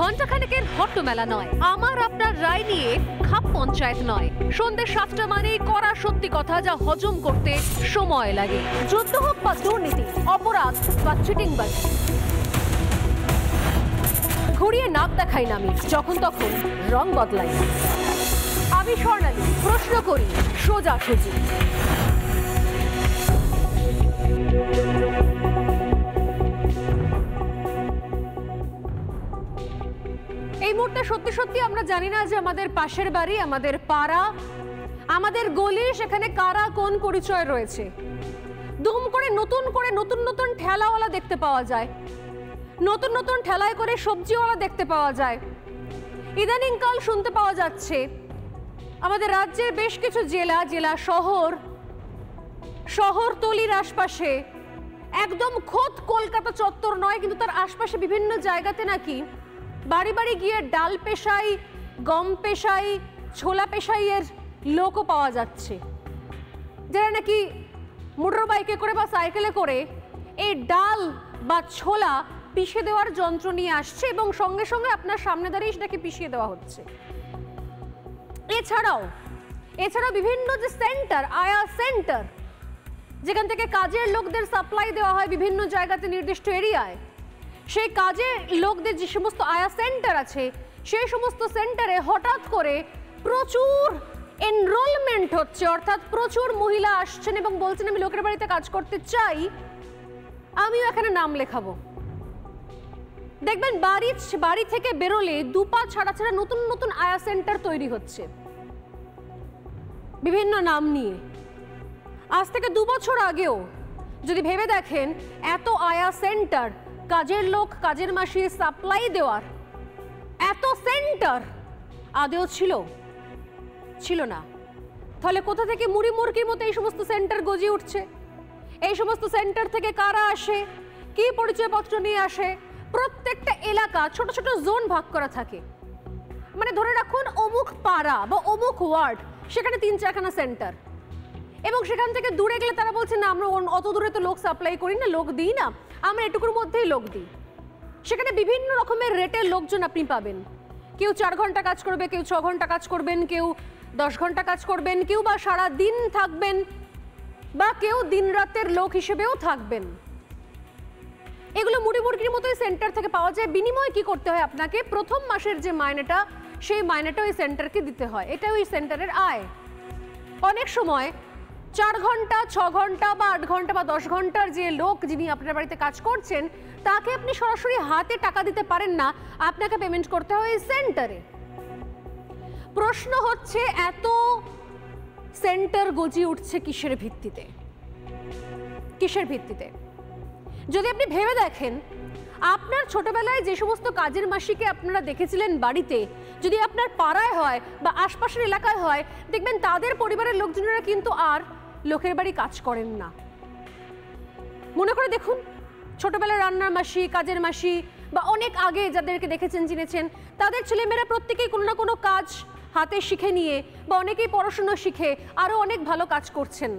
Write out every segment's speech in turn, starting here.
ঘণ্টাখানেকের হট্টমেলা নয়, আমার আপনার রায় নিয়ে খাপ পঞ্চায়েত নয়। সন্ধ্যে 7টা মানেই করা সত্যি কথা যা হজম করতে সময় লাগে। যুদ্ধ হোক বা দুর্নীতি, অপরাধ বা চিটিংবাজি, ঘুরিয়ে নাক দেখাই না আমি, যখন তখন রং বদলাই। আমি স্বর্ণালী, প্রশ্ন করি সোজাসুজি। এই মুহূর্তে সত্যি সত্যি আমরা জানি না যে আমাদের পাশের বাড়ি, আমাদের পাড়া, আমাদের গলি, সেখানে কারা কোন পরিচয় রয়েছে। দুম করে নতুন নতুন ঠেলাওয়ালা দেখতে পাওয়া যায়, নতুন নতুন ঠেলায় করে সবজিওয়ালা দেখতে পাওয়া যায়। ইদানিংকাল শুনতে পাওয়া যাচ্ছে আমাদের রাজ্যের বেশ কিছু জেলা শহরতলির আশপাশে, একদম খোদ কলকাতা চত্বর নয় কিন্তু তার আশপাশে বিভিন্ন জায়গাতে নাকি বাড়ি বাড়ি গিয়ে ডাল পেশাই, গম পেশাই, ছোলা পেশাইয়ের লোকও পাওয়া যাচ্ছে, যারা নাকি মোটর বাইকে করে বা সাইকেলে করে এই ডাল বা ছোলা পিষে দেওয়ার যন্ত্র নিয়ে আসছে এবং সঙ্গে সঙ্গে আপনার সামনে দাঁড়িয়ে সেটাকে পিষিয়ে দেওয়া হচ্ছে। এছাড়াও বিভিন্ন যে সেন্টার, আয়া সেন্টার, যেখান থেকে কাজের লোকদের সাপ্লাই দেওয়া হয় বিভিন্ন জায়গাতে নির্দিষ্ট এরিয়ায়, সেই কাজের লোকদের যে সমস্ত আয়া সেন্টার আছে সেই সমস্ত সেন্টারে হঠাৎ করে প্রচুর এনরোলমেন্ট হচ্ছে, অর্থাৎ প্রচুর মহিলা আসছেন এবং বলছেন আমি লোকের বাড়িতে কাজ করতে চাই, আমিও এখানে নাম লেখাবো। দেখবেন বাড়ি থেকে বেরোলে দুপা ছাড়া ছাড়া নতুন নতুন আয়া সেন্টার তৈরি হচ্ছে বিভিন্ন নাম নিয়ে। আজ থেকে 2 বছর আগেও যদি ভেবে দেখেন এত আয়া সেন্টার, কাজের লোক কাজের মাসি সাপ্লাই দেওয়ার এত সেন্টার আদেও ছিল না। তাহলে কোথা থেকে মুড়ি মুরগির মতো এই সমস্ত সেন্টার গজিয়ে উঠছে? এই সমস্ত সেন্টার থেকে কারা আসে, কি পরিচয়পত্র নিয়ে আসে? প্রত্যেকটা এলাকা ছোট ছোট জোন ভাগ করা থাকে, মানে ধরে রাখুন অমুক পাড়া বা অমুক ওয়ার্ড, সেখানে 3-4খানা সেন্টার, এবং সেখান থেকে দূরে গেলে তারা বলছে না আমরা অত দূরে তো লোক সাপ্লাই করি না, লোক দিই না, আমরা এটুকুর মধ্যেই লোক দিই। সেখানে বিভিন্ন রকমের রেটের লোকজন আপনি পাবেন। কেউ 4 ঘন্টা কাজ করবে, কেউ 6 ঘন্টা কাজ করবেন, কেউ 10 ঘন্টা কাজ করবেন, কেউ বা সারা দিন থাকবেন, বা কেউ দিন রাতের লোক হিসেবেও থাকবেন। এগুলো মুড়ি মুরগির মতোই সেন্টার থেকে পাওয়া যায়। বিনিময়ে কি করতে হয় আপনাকে? প্রথম মাসের যে মাইনেটা, সেই মাইনেটা ওই সেন্টারকে দিতে হয়, এটা ওই সেন্টারের আয়। অনেক সময় 4 ঘন্টা, 6 ঘন্টা বা 8 ঘন্টা বা 10 ঘন্টার যে লোক যিনি আপনার বাড়িতে কাজ করছেন তাকে আপনি সরাসরি হাতে টাকা দিতে পারেন না, আপনাকে পেমেন্ট করতে হয় সেন্টারে। প্রশ্ন হচ্ছে এত সেন্টার গজিয়ে উঠছে কিসের ভিত্তিতে? যদি আপনি ভেবে দেখেন আপনার ছোটবেলায় যে সমস্ত কাজের মাসিকে আপনারা দেখেছিলেন বাড়িতে, যদি আপনার পাড়ায় হয় বা আশপাশের এলাকায় হয়, দেখবেন তাদের পরিবারের লোকজনেরা কিন্তু আর লোকের বাড়ি কাজ করেন না। মনে করে দেখুন, ছোটবেলায় রান্নার মাসি, কাজের মাসি বা অনেক আগে যাদেরকে দেখেছেন চিনেছেন, তাদের ছেলেমেয়েরা প্রত্যেকেই কোনো না কোনো কাজ হাতে শিখে নিয়ে বা অনেকেই পড়াশোনা শিখে আরো অনেক ভালো কাজ করছেন।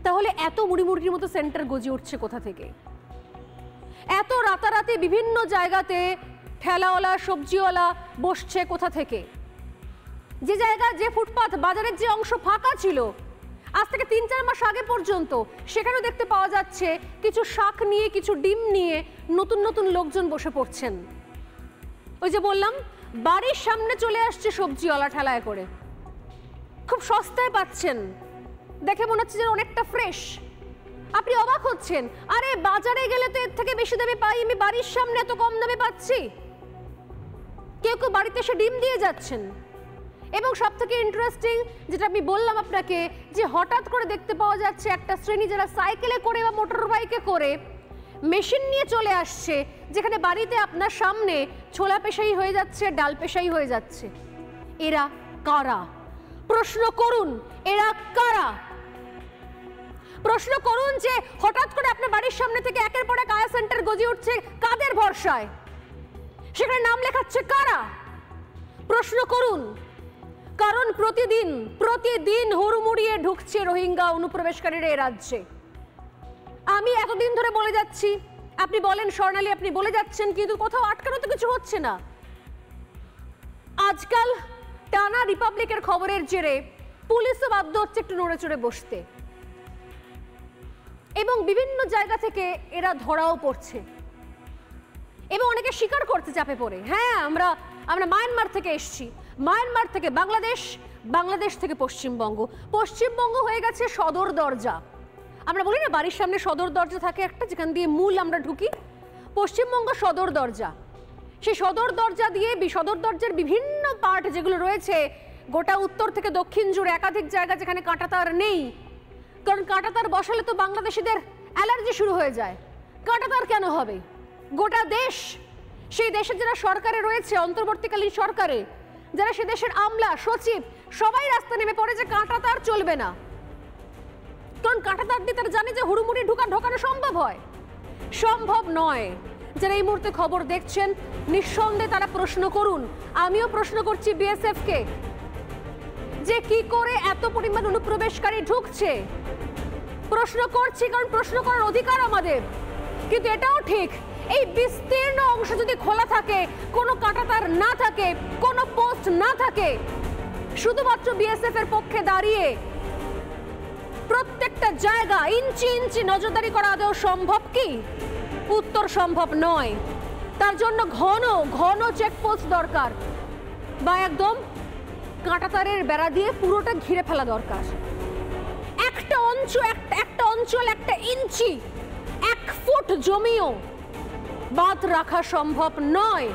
তাহলে এত মুড়ি মুরগির মতো সেন্টার গজিয়ে উঠছে কোথা থেকে? এত রাতারাতি বিভিন্ন জায়গাতে ঠেলাওয়ালা, সবজিওয়ালা বসছে কোথা থেকে? যে জায়গা, যে ফুটপাথ, বাজারের যে অংশ ফাঁকা ছিল আজ থেকে 3-4 মাস আগে পর্যন্ত, সেখানেও দেখতে পাওয়া যাচ্ছে কিছু শাক নিয়ে, কিছু ডিম নিয়ে নতুন নতুন লোকজন বসে পড়ছেন। ওই যে বললাম, বাড়ির সামনে চলে আসছে সবজিওয়ালা ঠেলায় করে, খুব সস্তায় পাচ্ছেন, দেখে মনে হচ্ছে যে অনেকটা ফ্রেশ। আপনি অবাক হচ্ছেন, আরে বাজারে গেলে তো এর থেকে বেশি দামে পাই, আমি বাড়ির সামনে এত কম দামে পাচ্ছি। কেউ কেউ বাড়িতে এসে ডিম দিয়ে যাচ্ছেন। এবং সব থেকে ইন্টারেস্টিং যেটা আমি বললাম আপনাকে, যে হঠাৎ করে দেখতে পাওয়া যাচ্ছে একটা শ্রেণী যারা সাইকেলে করে বা মোটর বাইকে করে মেশিন নিয়ে চলে আসছে, যেখানে বাড়িতে আপনার সামনে ছোলা পেশাই হয়ে যাচ্ছে, ডাল পেশাই হয়ে যাচ্ছে। এরা কারা? প্রশ্ন করুন, এরা কারা? প্রশ্ন করুন যে হঠাৎ করে আপনার বাড়ির সামনে থেকে একের পর এক আয়া সেন্টার গজিয়ে উঠছে কাদের ভরসায়? সেখানে নাম লেখাচ্ছে কারা? প্রশ্ন করুন, কারণ প্রতিদিন হুড়মুড়িয়ে ঢুকছে রোহিঙ্গা অনুপ্রবেশকারীরা এ রাজ্যে। আমি এতদিন ধরে বলে যাচ্ছি, আপনি বলেন স্বর্ণালী, আপনি বলে যাচ্ছেন, কিন্তু কোথাও আটকানো তো কিছু হচ্ছে না। আজকাল টানা রিপাবলিকের খবরের জেরে পুলিশও বাধ্য হচ্ছে একটু নড়ে চড়ে বসতে, এবং বিভিন্ন জায়গা থেকে এরা ধরাও পড়ছে, এবং অনেকে স্বীকার করতে চাপে পড়ে, হ্যাঁ আমরা মায়ানমার থেকে এসেছি, মায়ানমার থেকে বাংলাদেশ, বাংলাদেশ থেকে পশ্চিমবঙ্গ, পশ্চিমবঙ্গ হয়ে গেছে সদর দরজা। আমরা বলি না বাড়ির সামনে সদর দরজা থাকে একটা, যেখান দিয়ে মূল আমরা ঢুকি, পশ্চিমবঙ্গ সদর দরজা। সেই সদর দরজা দিয়ে সদর দরজার বিভিন্ন পার্ট যেগুলো রয়েছে, গোটা উত্তর থেকে দক্ষিণ জুড়ে একাধিক জায়গা যেখানে কাঁটাতার নেই, কারণ কাঁটাতার বসালে তো বাংলাদেশিদের অ্যালার্জি শুরু হয়ে যায়। কাঁটাতার কেন হবে? গোটা দেশ, সেই দেশের যারা সরকারে রয়েছে, অন্তর্বর্তীকালীন সরকারে যারা সে দেশের আমলা, সচিব, সবাই রাস্তা নেমে পড়ে যে কাঁটাতার চলবে না, কারণ কাঁটাতার দিয়ে তারা জানে যে হুড়ুমুড়ি ঢোকানো সম্ভব হয়, সম্ভব নয়। যারা এই মুহূর্তে খবর দেখছেন, নিঃসন্দেহে তারা প্রশ্ন করুন, আমিও প্রশ্ন করছি বিএসএফ কে, যে কি করে এত পরিমাণ অনুপ্রবেশকারী ঢুকছে। প্রশ্ন করছি কারণ প্রশ্ন করার অধিকার আমাদের, কিন্তু এটাও ঠিক, এই বিস্তীর্ণ অংশ যদি খোলা থাকে, কোনো কাঁটাতার না থাকে, কোনো পোস্ট না থাকে, শুধুমাত্র বিএসএফ এর পক্ষে দাঁড়িয়ে প্রত্যেকটা জায়গা ইঞ্চি ইঞ্চি নজরদারি করা আদৌ সম্ভব কি? উত্তর সম্ভব নয়। তার জন্য ঘন ঘন চেকপোস্ট দরকার, বা একদম কাঁটাতারের বেড়া দিয়ে পুরোটা ঘিরে ফেলা দরকার। একটা অঞ্চল একটা ইঞ্চি, 1 ফুট জমিও বাদ রাখা সম্ভব নয়।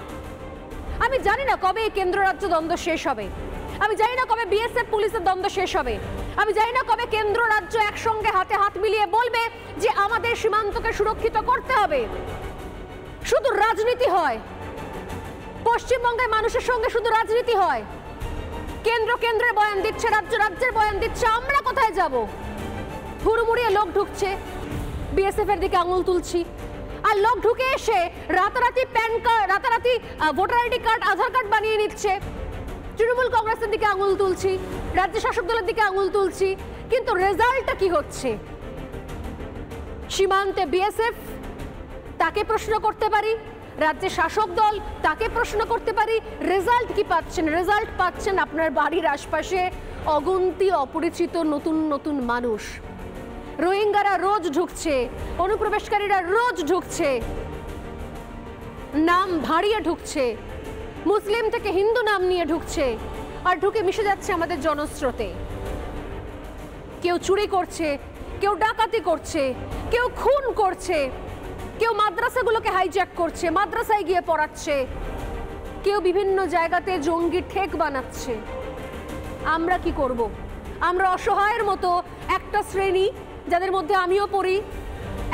আমি জানি না কবে এই কেন্দ্র রাজ্য দ্বন্দ্ব শেষ হবে, আমি জানি না কবে বিএসএফ পুলিশের দ্বন্দ্ব শেষ হবে, আমি জানি না কবে কেন্দ্র রাজ্য একসঙ্গে হাতে হাত মিলিয়ে বলবে যে আমাদের সীমান্তকে সুরক্ষিত করতে হবে। শুধু রাজনীতি হয়, পশ্চিমবঙ্গের মানুষের সঙ্গে শুধু রাজনীতি হয়, কেন্দ্রের বয়ান দিচ্ছে, রাজ্যের বয়ান দিচ্ছে, আমরা কোথায় যাব? হুড়মুড়িয়ে লোক ঢুকছে, বিএসএফ এর দিকে আঙুল তুলছি, আর লোক ঢুকে এসে রাতারাতি প্যান কার্ড, রাতারাতি ভোটার আইডি কার্ড, আধার কার্ড বানিয়ে নিচ্ছে। তৃণমূল কংগ্রেসের দিকে আঙুল তুলছি, রাজ্য শাসক দলের দিকে আঙুল তুলছি, কিন্তু রেজাল্টটা কি হচ্ছে? সীমান্তে বিএসএফ, তাকে প্রশ্ন করতে পারি, রাজ্যের শাসক দল, তাকে প্রশ্ন করতে পারি, রেজাল্ট কি পাচ্ছেন? রেজাল্ট পাচ্ছেন আপনার বাড়ির আশপাশে অগুন্তি অপরিচিত নতুন নতুন মানুষ। রোহিঙ্গারা রোজ ঢুকছে, অনুপ্রবেশকারীরা রোজ ঢুকছে, নাম ভাড়িয়ে ঢুকছে, মুসলিম থেকে হিন্দু নাম নিয়ে ঢুকছে, আর ঢুকে মিশে যাচ্ছে আমাদের জনস্রোতে। কেউ চুরি করছে, কেউ ডাকাতি করছে, কেউ খুন করছে, কেউ মাদ্রাসাগুলোকে হাইজ্যাক করছে, মাদ্রাসায় গিয়ে পড়াচ্ছে, কেউ বিভিন্ন জায়গাতে জঙ্গি ঠেক বানাচ্ছে। আমরা কি করব? আমরা অসহায়ের মতো একটা শ্রেণী, যাদের মধ্যে আমিও পড়ি,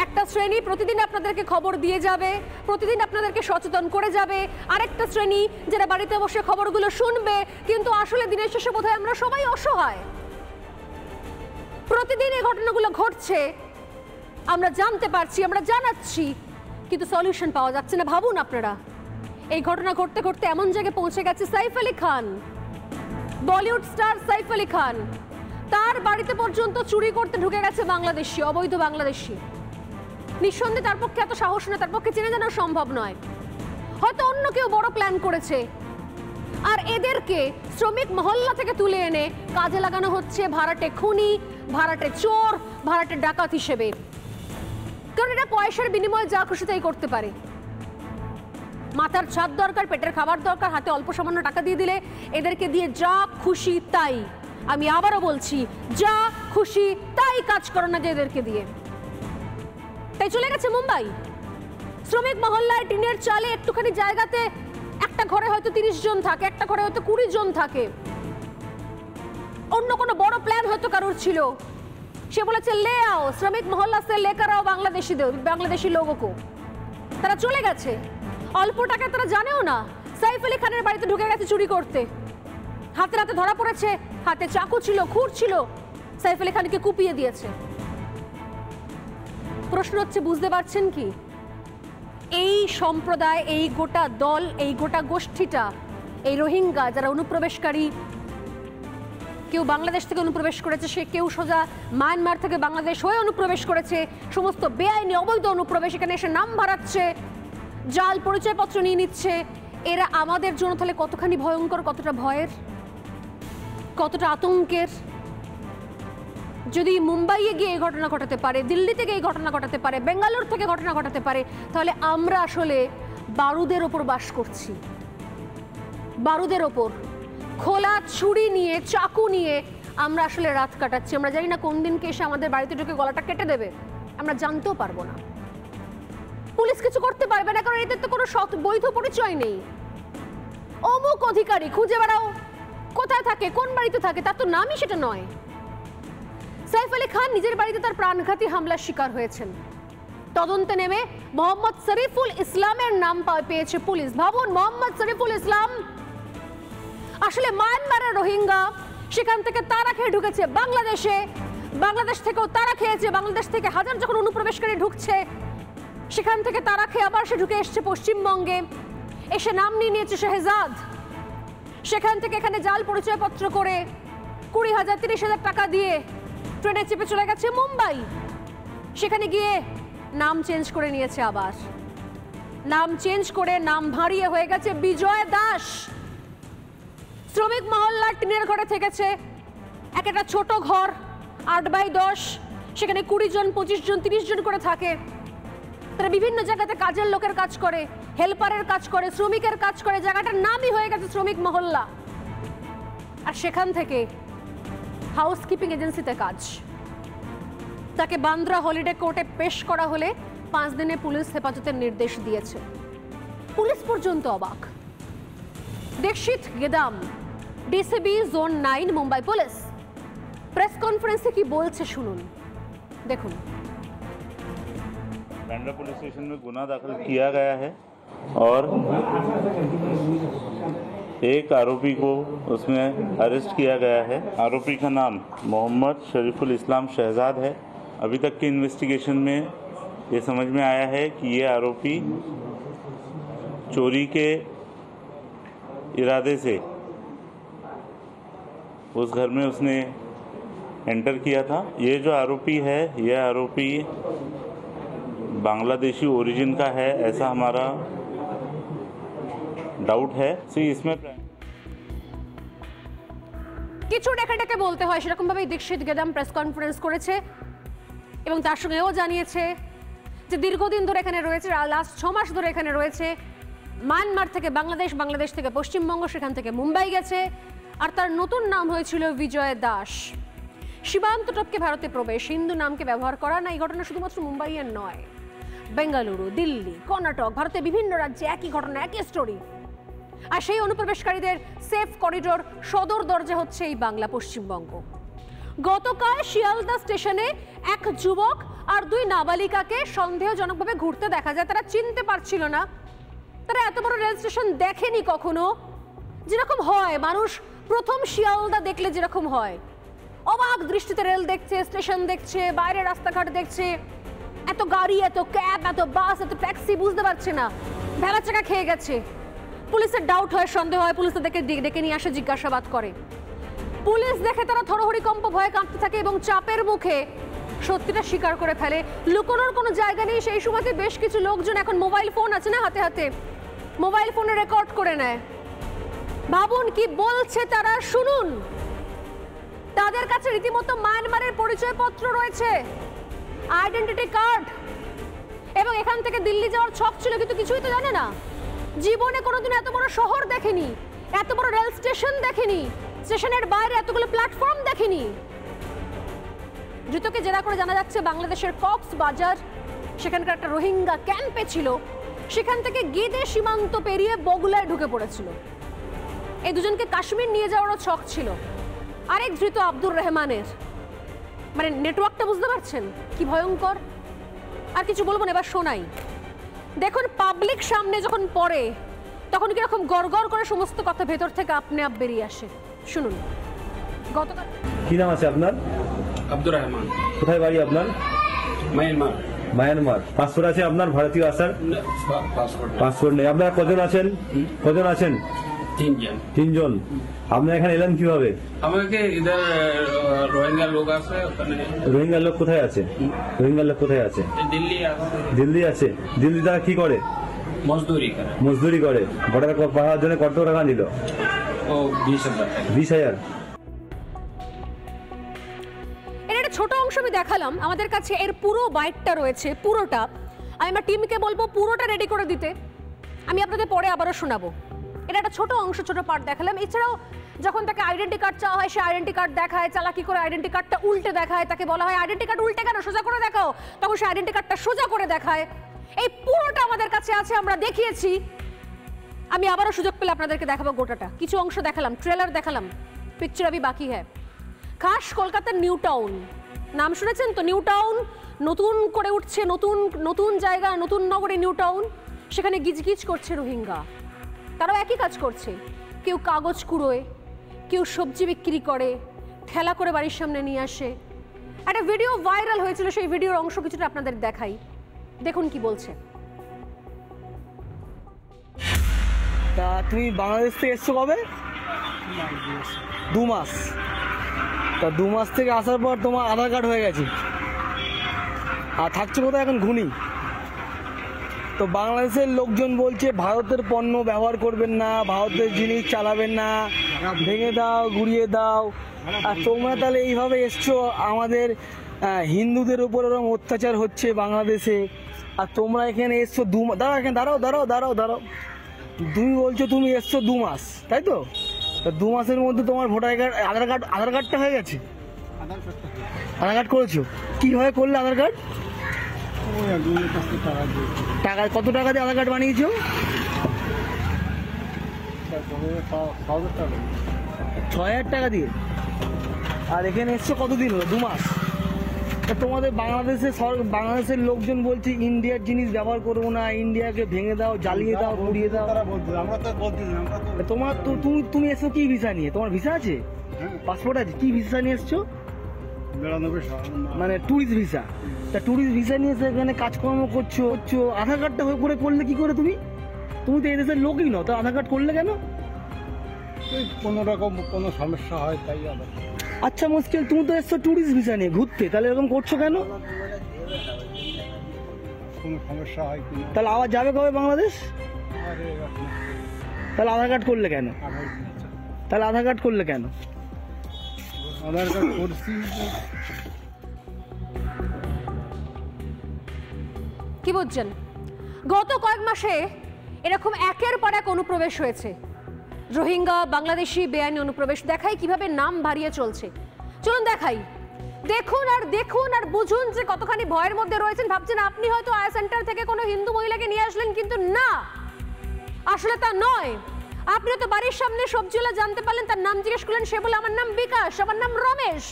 একটা শ্রেণী প্রতিদিন আপনাদেরকে খবর দিয়ে যাবে, প্রতিদিন আপনাদেরকে সচেতন করে যাবে, আরেকটা শ্রেণী যারা বাড়িতে বসে খবরগুলো শুনবে, কিন্তু আসলে দিনের শেষে বোধহয় আমরা সবাই অসহায়। প্রতিদিন এই ঘটনাগুলো ঘটছে, আমরা জানতে পারছি, আমরা জানাচ্ছি, কিন্তু সলিউশন পাওয়া যাচ্ছে না। ভাবুন আপনারা, এই ঘটনা ঘটতে ঘটতে এমন জায়গায় পৌঁছে গেছে, সাইফ আলী খান, বলিউড স্টার সাইফ আলী খান, তার বাড়িতে পর্যন্ত চুরি করতে ঢুকে গেছে বাংলাদেশি, অবৈধ বাংলাদেশি। নিঃসন্দেহে তার পক্ষে এত সাহস নয়, তার পক্ষে চেনে জানা সম্ভব নয়, হয়তো অন্য কেউ বড় প্ল্যান করেছে, আর এদেরকে শ্রমিক মহল্লা থেকে তুলে এনে কাজে লাগানো হচ্ছে ভাড়াটে খুনি, ভাড়াটে চোর, ভাড়াটে ডাকাত হিসেবে। কারণ এটা পয়সার বিনিময়ে যা খুশি তাই করতে পারে। মাথার ছাদ দরকার, পেটের খাবার দরকার, হাতে অল্প সামান্য টাকা দিয়ে দিলে এদেরকে দিয়ে যা খুশি তাই, আমি আবারও বলছি, যা খুশি তাই কাজ করো না যে এদেরকে দিয়ে। তাই চলে গেছে মুম্বাই, শ্রমিক মহল্লায় টিনের চালে একটুখানি জায়গাতে একটা ঘরে হয়তো 30 জন থাকে, একটা ঘরে হয়তো 20 জন থাকে। অন্য কোনো বড় প্ল্যান হয়তো কারোর ছিল, সে বলেছে লে আও শ্রমিক মহল্লা সে লেকার আও বাংলাদেশি লোগোকো। তারা চলে গেছে, অল্প টাকায় তারা জানেও না সাইফ আলী খানের বাড়িতে ঢুকে গেছে চুরি করতে। হাতে হাতে ধরা পড়েছে, হাতে চাকু ছিল, খুর ছিল, সাইফ আলী খানকে কুপিয়ে দিয়েছে। প্রশ্ন হচ্ছে, বুঝতে পারছেন কি, এই সম্প্রদায়, এই গোটা দল, এই গোটা গোষ্ঠীটা, এই রোহিঙ্গা যারা অনুপ্রবেশকারী, কেউ বাংলাদেশ থেকে অনুপ্রবেশ করেছে, সে কেউ সোজা মায়ানমার থেকে বাংলাদেশ হয়ে অনুপ্রবেশ করেছে, সমস্ত বেআইনি অবৈধ অনুপ্রবেশ এখানে এসে নাম ভাড়াচ্ছে, জাল পরিচয়পত্র নিয়ে নিচ্ছে। এরা আমাদের জন্য তাহলে কতখানি ভয়ঙ্কর, কতটা ভয়ের, কতটা আতঙ্কের। যদি মুম্বাইয়ে গিয়ে এই ঘটনা ঘটাতে পারে, দিল্লি থেকে এই ঘটনা ঘটাতে পারে, বেঙ্গালোর থেকে ঘটনা ঘটাতে পারে, তাহলে আমরা আসলে বারুদের ওপর বাস করছি। বারুদের ওপর খোলা ছুরি নিয়ে, চাকু নিয়ে আমরা আসলে রাত কাটাচ্ছি। আমরা জানি না কোন দিনকে এসে আমাদের বাড়িতে ঢুকে গলাটা কেটে দেবে, আমরা জানতেও পারবো না। পুলিশ কিছু করতে পারবে না, কারণ এদের তো কোনো বৈধ পরিচয় নেই। অমুক অধিকারী, খুঁজে বেড়াও কোথায় থাকে, কোন বাড়িতে থাকে, তার তো নামই সেটা নয়। সাইফ আলী খান নিজের বাড়িতে তার প্রাণঘাতী হামলার শিকার হয়েছেন। তদন্তে নেমে মোহাম্মদ শরীফুল ইসলামের নাম পেয়েছে পুলিশ। ভাবুন, মোহাম্মদ শরীফুল ইসলাম আসলে মায়ানমারের রোহিঙ্গা, সেখান থেকে তারা খেয়ে ঢুকেছে বাংলাদেশে, বাংলাদেশ থেকেও তারা খেয়েছে। বাংলাদেশ থেকে হাজার যখন অনুপ্রবেশকারী ঢুকছে, সেখান থেকে তারা খেয়ে আবার সে ঢুকে এসছে পশ্চিমবঙ্গে, এসে নাম নিয়ে নিয়েছে শেহজাদ। সেখান থেকে এখানে জাল পরিচয়পত্র করে 20,000 30,000 টাকা দিয়ে ট্রেনে চেপে চলে গেছে মুম্বাই। সেখানে গিয়ে নাম চেঞ্জ করে নিয়েছে, আবার নাম চেঞ্জ করে নাম ভারিয়ে হয়ে গেছে বিজয় দাস। শ্রমিক মহল্লার টিনের ঘরে থেকেছে, একটা ছোট ঘর 8x10, সেখানে 20 জন 25 জন 30 জন করে থাকে। তারা বিভিন্ন জায়গাতে কাজের লোকের কাজ করে, হেল্পারের কাজ করে, শ্রমিকের কাজ করে। জায়গাটার নামই হয়ে গেছে শ্রমিক মহল্লা। আর সেখান থেকে হাউসকিপিং এজেন্সিতে কাজ। তাকে বান্দ্রা হলিডে কোর্টে পেশ করা হলে 5 দিনে পুলিশ হেফাজতের নির্দেশ দিয়েছে। পুলিশ পর্যন্ত অবাক। Dikshit Gedam, DCB zone 9 Mumbai police press কনফারেন্সে কি বলছে শুনুন, দেখুন। बांद्रा पुलिस स्टेशन में गुना दाखिल किया गया है और एक आरोपी को उसमें अरेस्ट किया गया है। आरोपी का नाम मोहम्मद शरीफुल इस्लाम शहजाद है। अभी तक की इन्वेस्टिगेशन में ये समझ में आया है कि ये आरोपी चोरी के इरादे से उस घर में उसने एंटर किया था। ये जो आरोपी है, ये आरोपी बांग्लादेशी ओरिजिन का है, ऐसा हमारा डाउट है। इसमें কিছু ডেকে ডেকে বলতে হয়, সেরকম ভাবে দীক্ষিত গেদাম প্রেস কনফারেন্স করেছে এবং তার সঙ্গে এও জানিয়েছে যে দীর্ঘদিন ধরে এখানে রয়েছে, লাস্ট 6 মাস ধরে এখানে রয়েছে। মায়ানমার থেকে বাংলাদেশ, বাংলাদেশ থেকে পশ্চিমবঙ্গ, সেখান থেকে মুম্বাই গেছে। আর তার নতুন নাম হয়েছিল বিজয় দাস। সীমান্ত টপকে ভারতে প্রবেশ, হিন্দু নামকে ব্যবহার করা না, এই ঘটনা শুধুমাত্র মুম্বাইয়ের নয়, বেঙ্গালুরু, দিল্লি, কর্ণাটক, ভারতের বিভিন্ন রাজ্যে একই ঘটনা, একই স্টোরি। আর সেই অনুপ্রবেশকারীদের সেফ করিডোর সদর দরজা হচ্ছে এই বাংলা পশ্চিমবঙ্গ। গতকাল শিয়ালদা স্টেশনে এক যুবক আর 2 নাবালিকাকে সন্দেহজনকভাবে ঘুরতে দেখা যায়। তারা চিনতে পারছিল না, তারা এত বড় রেল স্টেশন দেখেনি কখনো। যেরকম হয় মানুষ প্রথম শিয়ালদা দেখলে যেরকম হয়, অবাক দৃষ্টিতে রেল দেখছে, স্টেশন দেখছে, বাইরে রাস্তাঘাট দেখছে, এত গাড়ি, এত ক্যাব, এত বাস, এত ট্যাক্সি, বুঝতে পারছে না, ভেলা চাকা খেয়ে গেছে। পুলিশের ডাউট হয়, সন্দেহ হয়, পুলিশ তাদেরকে ডেকে নিয়ে আসে, জিজ্ঞাসাবাদ করে। পুলিশ দেখে তারা থরহরিকম্প ভয়ে কাঁপতে থাকে এবং চাপের মুখে সত্যিটা স্বীকার করে ফেলে। লুকোনোর কোনো জায়গা নেই। সেই সময়তে বেশ কিছু লোকজন, এখন মোবাইল ফোন আছে না হাতে হাতে, মোবাইল ফোনে রেকর্ড করে নেয়। ভাবুন কি বলছে তারা, শুনুন। তাদের কাছে রীতিমতো মায়ানমারের পরিচয়পত্র রয়েছে, আইডেন্টিটি কার্ড, এবং এখান থেকে দিল্লি যাওয়ার ছক ছিল, কিন্তু কিছুই তো জানে না। জীবনে কোনোদিন এত বড় শহর দেখেনি, এত বড় রেল স্টেশন দেখেনি, স্টেশনের বাইরে এতগুলো প্ল্যাটফর্ম দেখেনি। দ্রুতকে জেরা করে জানা যাচ্ছে বাংলাদেশের কক্সবাজার, সেখানকার একটা রোহিঙ্গা ক্যাম্পে ছিল, সেখান থেকে গেদে সীমান্ত পেরিয়ে বগুলায় ঢুকে পড়েছিল। এই দুজনকে কাশ্মীর নিয়ে যাওয়ারও ছক ছিল। আরেক ধৃত আব্দুর রহমানের, মানে নেটওয়ার্কটা বুঝতে পারছেন কি ভয়ঙ্কর। আর কিছু বলবো না, এবার শোনাই। দেখুন, পাবলিক সামনে যখন পড়ে তখন কিরকম গড়গড় করে সমস্ত কথা ভেতর থেকে আপনি আপ বেরিয়ে আসে, শুনুন। গতকাল কি নাম আছে আপনার? আব্দুর রহমান। কোথায় বাড়ি আপনার? মায়ানমার। মায়ানমার। পাসপোর্ট আছে আপনার ভারতীয় আসার? পাসপোর্ট পাসপোর্ট নেই। আপনারা কজন আছেন? কজন আছেন? तीन जन। তিনজন। আপনারা এখানে এলেন কিভাবে? আমাকে इधर रोहिंग्या लोग আছে ওখানে। রোহিঙ্গা লোক কোথায় আছে? রোহিঙ্গা লোক কোথায় আছে? দিল্লি আছে। দিল্লি আছে। দিল্লি তারা কি করে? মজদুরি করে। মজদুরি করে। বর্ডার পাহাড়ের জন্য কত টাকা নিল? ও 20,000 টাকা। 20,000। এর একটা ছোট অংশ আমি দেখালাম, আমাদের কাছে এর পুরো বাইটটা রয়েছে, পুরোটা। আমি আমার টিমকে বলবো পুরোটা রেডি করে দিতে, আমি আপনাদের পরে আবারও শোনাবো। এটা একটা ছোট অংশ, ছোট পার্ট দেখালাম। এছাড়াও যখন তাকে আইডেন্টি কার্ড চাওয়া হয়, সে আইডেন্টি কার্ড দেখায়, চালাকি করে আইডেন্টি কার্ডটা উল্টে দেখায়, তাকে বলা হয় আইডেন্টি কার্ড উল্টে কেন, সোজা করে দেখাও, তখন সে আইডেন্টি কার্ডটা সোজা করে দেখায়। এই পুরোটা আমাদের কাছে আছে, আমরা দেখিয়েছি। আমি আবারও সুযোগ পেলে আপনাদেরকে দেখাবো গোটাটা। কিছু অংশ দেখালাম, ট্রেলার দেখালাম, পিকচার আবি বাকি হ্যাঁ। খাস কলকাতার নিউ টাউন, নাম শুনেছেন তো? নিউ টাউন নতুন করে উঠছে, নতুন নতুন জায়গা, নতুন নগরী নিউ টাউন। সেখানে গিজগিজ করছে রোহিঙ্গা, তারাও একই কাজ করছে। কেউ কাগজ কুড়োয়, কেউ সবজি বিক্রি করে, ঠেলা করে বাড়ির সামনে নিয়ে আসে। একটা ভিডিও ভাইরাল হয়েছিল, সেই ভিডিওর অংশ কিছুটা আপনাদের দেখাই, দেখুন কি বলছে। তা তুমি বাংলাদেশ থেকে এসছো কবে? 2 মাস। তা 2 মাস থেকে আসার পর তোমার আধার কার্ড হয়ে গেছে, আর থাকছো কোথায় এখন? ঘুনি। তো বাংলাদেশের লোকজন বলছে ভারতের পণ্য ব্যবহার করবেন না, ভারতের জিনিস চালাবেন না, ভেঙে দাও, গুড়িয়ে দাও। আর তোমরা তাহলে এইভাবে এসছো, আমাদের হিন্দুদের উপর এরকম অত্যাচার হচ্ছে বাংলাদেশে, আর তোমরা এখানে এসছো 2 মাস। দাঁড়াও এখানে, দাঁড়াও। তুমি বলছো তুমি এসছো 2 মাস, তাই তো? 2 মাসের মধ্যে তোমার ভোটার কার্ড, আধার কার্ডটা হয়ে গেছে? আধার কার্ড করেছো? কিভাবে করলে আধার কার্ড? টাকা কত টাকা দিয়ে আধার কার্ড বানিয়েছো? 6,000 টাকা দিয়ে। আর এখানে এসছো কতদিন হলো? 2 মাস। তোমাদের বাংলাদেশের লোকজন বলছে ইন্ডিয়ার জিনিস ব্যবহার করবো না, ইন্ডিয়াকে ভেঙে দাও, জ্বালিয়ে দাও, পুড়িয়ে দাও। তোমার তুমি এসছো কি ভিসা নিয়ে? তোমার ভিসা আছে, পাসপোর্ট আছে? কি ভিসা নিয়ে এসছো? মানে ট্যুরিস্ট ভিসা। তা ট্যুরিস্ট ভিসা নিয়ে এখানে কাজকর্ম করছো, আধার কার্ডটা করে করলে কি করে? তুমি তো এই দেশের লোকই নও, তা আধার কার্ড করলে কেন? কোনো রকম কোনো সমস্যা হয় তাই আবার। আচ্ছা মুশকিল, তুমি তো এসছো ট্যুরিস্ট ভিসা নিয়ে ঘুরতে, তাহলে এরকম করছো কেন? কোনো সমস্যা হয় কিনা? তাহলে আবার যাবে কবে বাংলাদেশ? তাহলে আধার কার্ড করলে কেন? আধার কার্ড করলে কেন? আধার কার্ড করছি। কি বুঝছেন? গত কয়েক মাসে এরকম একের পর এক অনুপ্রবেশ হয়েছে, রোহিঙ্গা, বাংলাদেশি বেআইনি অনুপ্রবেশ। দেখাই কিভাবে নাম বাড়িয়ে চলছে, চলুন দেখাই। দেখুন আর বুঝুন যে কতখানি ভয়ের মধ্যে রয়েছেন। ভাবছেন আপনি হয়তো আয়া সেন্টার থেকে কোনো হিন্দু মহিলাকে নিয়ে আসলেন, কিন্তু না, আসলে তা নয়। আপনি তো বাড়ির সামনে সবজিওয়ালা জানতে পারলেন, তার নাম জিজ্ঞেস করলেন, সে বলে আমার নাম বিকাশ, আমার নাম রমেশ,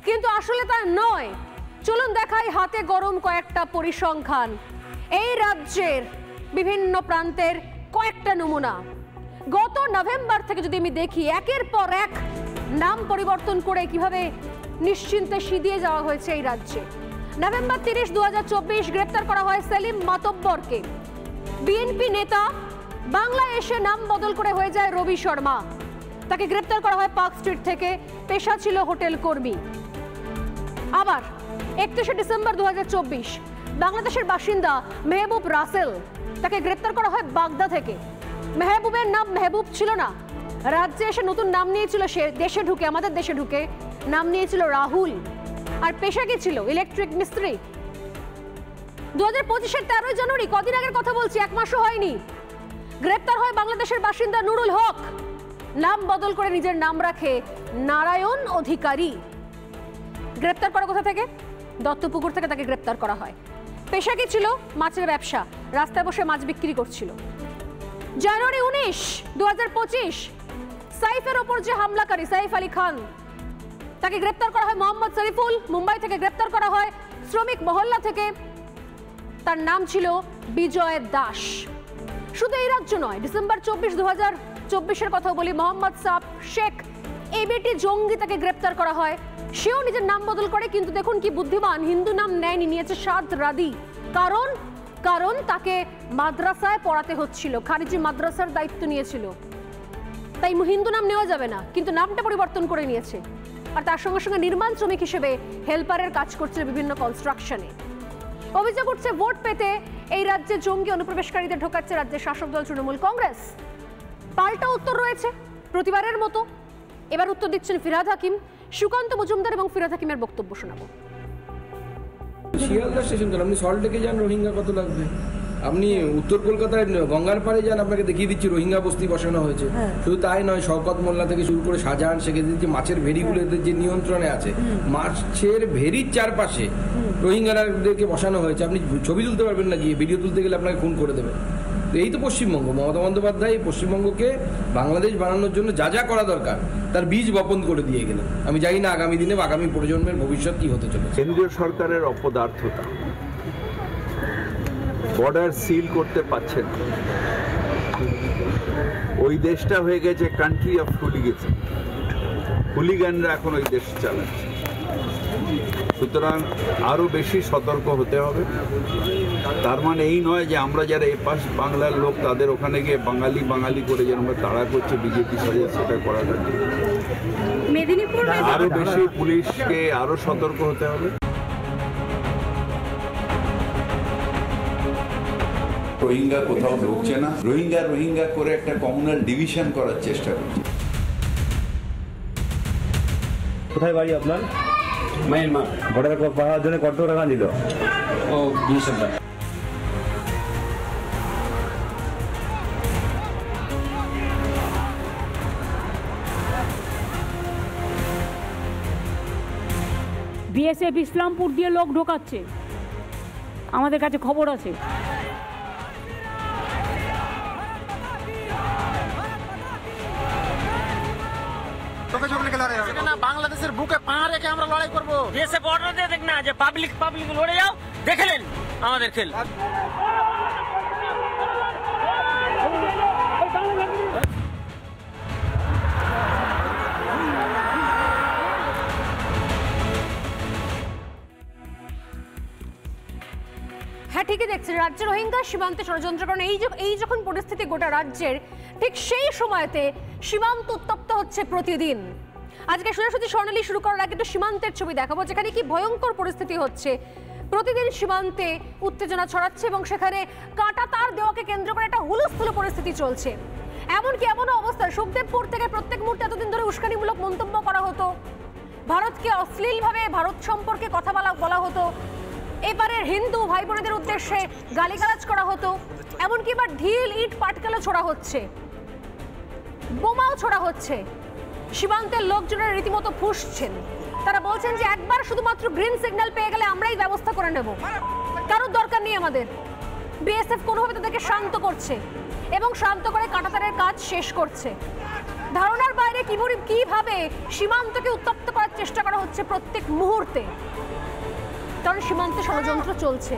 কিন্তু আসলে তা নয়। চলুন দেখাই হাতে গরম কয়েকটা পরিসংখ্যান, এই রাজ্যের বিভিন্ন প্রান্তের কয়েকটা নমুনা। গত নভেম্বর থেকে যদি আমি দেখি, একের পর এক নাম পরিবর্তন করে কিভাবে নিশ্চিন্তে সিদিয়ে যাওয়া হয়েছে এই রাজ্যে। নভেম্বর 30, 2024 গ্রেপ্তার করা হয় সেলিম মাতব্বরকে। বিএনপি নেতা, বাংলা এসে নাম বদল করে হয়ে যায় রবি শর্মা। তাকে গ্রেপ্তার করা হয় পার্ক স্ট্রিট থেকে, পেশা ছিল হোটেল কর্মী। আবার 31 ডিসেম্বর 2024 বাংলাদেশের বাসিন্দা মেহবুব রাসেল, তাকে গ্রেপ্তার করা হয় বাগদা থেকে। মেহবুবের নাম মেহবুব ছিল না, রাজ্যে এসে নতুন নাম নিয়েছিল সে, দেশে ঢুকে, আমাদের দেশে ঢুকে নাম নিয়েছিল রাহুল। আর পেশা কি ছিল? ইলেকট্রিক মিস্ত্রি। 2025-এর 13 জানুয়ারি, কদিন আগের কথা বলছি, 1 মাসও হয়নি, গ্রেপ্তার হয় বাংলাদেশের বাসিন্দা নুরুল হক। নাম বদল করে নিজের নাম রাখে নারায়ণ অধিকারী। গ্রেপ্তার করা কোথা থেকে? দত্তপুকুর থেকে তাকে গ্রেপ্তার করা হয়। পেশা কি ছিল? মাছের ব্যবসা, রাস্তায় বসে মাছ বিক্রি করছিল। জানুয়ারি 19, 2025 সাইফের ওপর যে হামলাকারী সাইফ আলী খান, তাকে গ্রেপ্তার করা হয় মোহাম্মদ শরীফুল। মুম্বাই থেকে গ্রেপ্তার করা হয় শ্রমিক মহল্লা থেকে, তার নাম ছিল বিজয় দাস। শুধু এই রাজ্য নয়, ডিসেম্বর 24, 2024-এর কথা বলি, মোহাম্মদ সাফ শেখ এবিটি জঙ্গি, তাকে গ্রেপ্তার করা হয়। সেও নিজের নাম বদল করে, কিন্তু দেখুন কি বুদ্ধিমান, হিন্দু নাম নেয়নি, নিয়েছে সাদ রাদি। কারণ তাকে মাদ্রাসায় পড়াতে হচ্ছিল, খারিজি মাদ্রাসার দায়িত্ব নিয়েছিল। তাই হিন্দু নাম নেওয়া যাবে না, কিন্তু নামটা পরিবর্তন করে নিয়েছে। আর তার সঙ্গে সঙ্গে নির্মাণ শ্রমিক হিসেবে হেল্পারের কাজ করছে বিভিন্ন কনস্ট্রাকশনে। অভিযোগ উঠছে ভোট পেতে এই রাজ্যে জঙ্গি অনুপ্রবেশকারীদের ঢোকাচ্ছে রাজ্যের শাসক দল তৃণমূল কংগ্রেস। পাল্টা উত্তর রয়েছে প্রতিবারের মতো। এবার উত্তর দিচ্ছেন ফিরহাদ হাকিম। সুকান্ত মজুমদার এবং ফিরহাদ হাকিমের বক্তব্য শোনাবো। শিয়ালদা স্টেশন যান, আপনি সল্টলেকে যান, রোহিঙ্গা কত লাগবে? আপনি উত্তর কলকাতায় গঙ্গার পাড়ে যান, আপনাকে দেখিয়ে দিচ্ছি রোহিঙ্গা বস্তি বসানো হয়েছে। শুধু তাই নয়, শওকত মোল্লা থেকে শুরু করে শাহজাহান শেখে দিচ্ছি মাছের ভেড়িগুলোদের যে নিয়ন্ত্রণে আছে, মাছের ভেড়ির চারপাশে রোহিঙ্গাদেরকে বসানো হয়েছে। আপনি ছবি তুলতে পারবেন না, গিয়ে ভিডিও তুলতে গেলে আপনাকে খুন করে দেবে। তো এই তো পশ্চিমবঙ্গ। মমতা বন্দ্যোপাধ্যায় পশ্চিমবঙ্গকে বাংলাদেশ বানানোর জন্য যা যা করা দরকার তার বীজ বপন করে দিয়ে গেলেন। আমি জানি না আগামী দিনে আগামী প্রজন্মের ভবিষ্যৎ কি হতে চলেছে। কেন্দ্রীয় সরকারের অপদার্থতা, বর্ডার সিল করতে পারছেন, ওই দেশটা হয়ে গেছে কান্ট্রি অফ হুলিগেন। হুলিগানরা এখন ওই দেশ চালাচ্ছে। সুতরাং আরও বেশি সতর্ক হতে হবে। তার মানে এই নয় যে আমরা যারা এপাশ বাংলার লোক তাদের ওখানে গিয়ে বাঙালি বাঙালি করে যেন আমরা তাড়া করছে বিজেপি সাজে, সেটা করাটা ঠিক। মেদিনীপুর আরও বেশি পুলিশকে আরও সতর্ক হতে হবে। রোহিঙ্গা কোথাও ঢুকছে না, রোহিঙ্গা করে একটা কমিউনাল ডিভিশন করার চেষ্টা করছে। কোথায় বাড়ি আপনার? মায়ানমার। বর্ডার ক্রস পাওয়ার জন্য কত টাকা দিল? ও 20,000। বিএসএফ ইসলামপুর দিয়ে লোক ঢোকাচ্ছে, আমাদের কাছে খবর আছে। বাংলাদেশের বুকে পা রেখে আমরা লড়াই করবো। বিএসএফ অর্ডার দিয়ে দেখ না যে পাবলিক লড়ে যাও, দেখলেন আমাদের খেল। হ্যাঁ, ঠিকই দেখছেন। রাজ্যের রোহিঙ্গা সীমান্তে ষড়যন্ত্র, কারণ এই যখন পরিস্থিতি গোটা রাজ্যের, ঠিক সেই সময়তে সীমান্ত উত্তপ্ত হচ্ছে প্রতিদিন। আজকে সোজাসুজি স্বর্ণালী শুরু করার আগে একটু সীমান্তের ছবি দেখাবো, যেখানে কি ভয়ঙ্কর পরিস্থিতি হচ্ছে। প্রতিদিন সীমান্তে উত্তেজনা ছড়াচ্ছে এবং সেখানে কাঁটা তার দেওয়াকে কেন্দ্র করে একটা হুলস্থুল পরিস্থিতি চলছে। এমনকি এমন অবস্থা, সুখদেবপুর থেকে প্রত্যেক মুহূর্তে এতদিন ধরে উস্কানিমূলক মন্তব্য করা হতো, ভারতকে অশ্লীলভাবে ভারত সম্পর্কে কথা বলা হতো, এবারের হিন্দু ভাই বোনেদের উদ্দেশ্যে গালিগালাজ করা হতো, এমনকি এবার ঢিল ইট পাটকেলও ছোড়া হচ্ছে, বোমাও ছোড়া হচ্ছে। সীমান্তের লোকজনের রীতিমতো ফুঁসছেন। তারা বলছেন যে একবার শুধুমাত্র গ্রিন সিগন্যাল পেয়ে গেলে আমরাই ব্যবস্থা করে নেব, কারোর দরকার নেই আমাদের। বিএসএফ কোনোভাবে তাদেরকে শান্ত করছে এবং শান্ত করে কাঁটাতারের কাজ শেষ করছে। ধারণার বাইরে কিভাবে সীমান্তকে উত্তপ্ত করার চেষ্টা করা হচ্ছে প্রত্যেক মুহূর্তে, কারণ সীমান্তে ষড়যন্ত্র চলছে।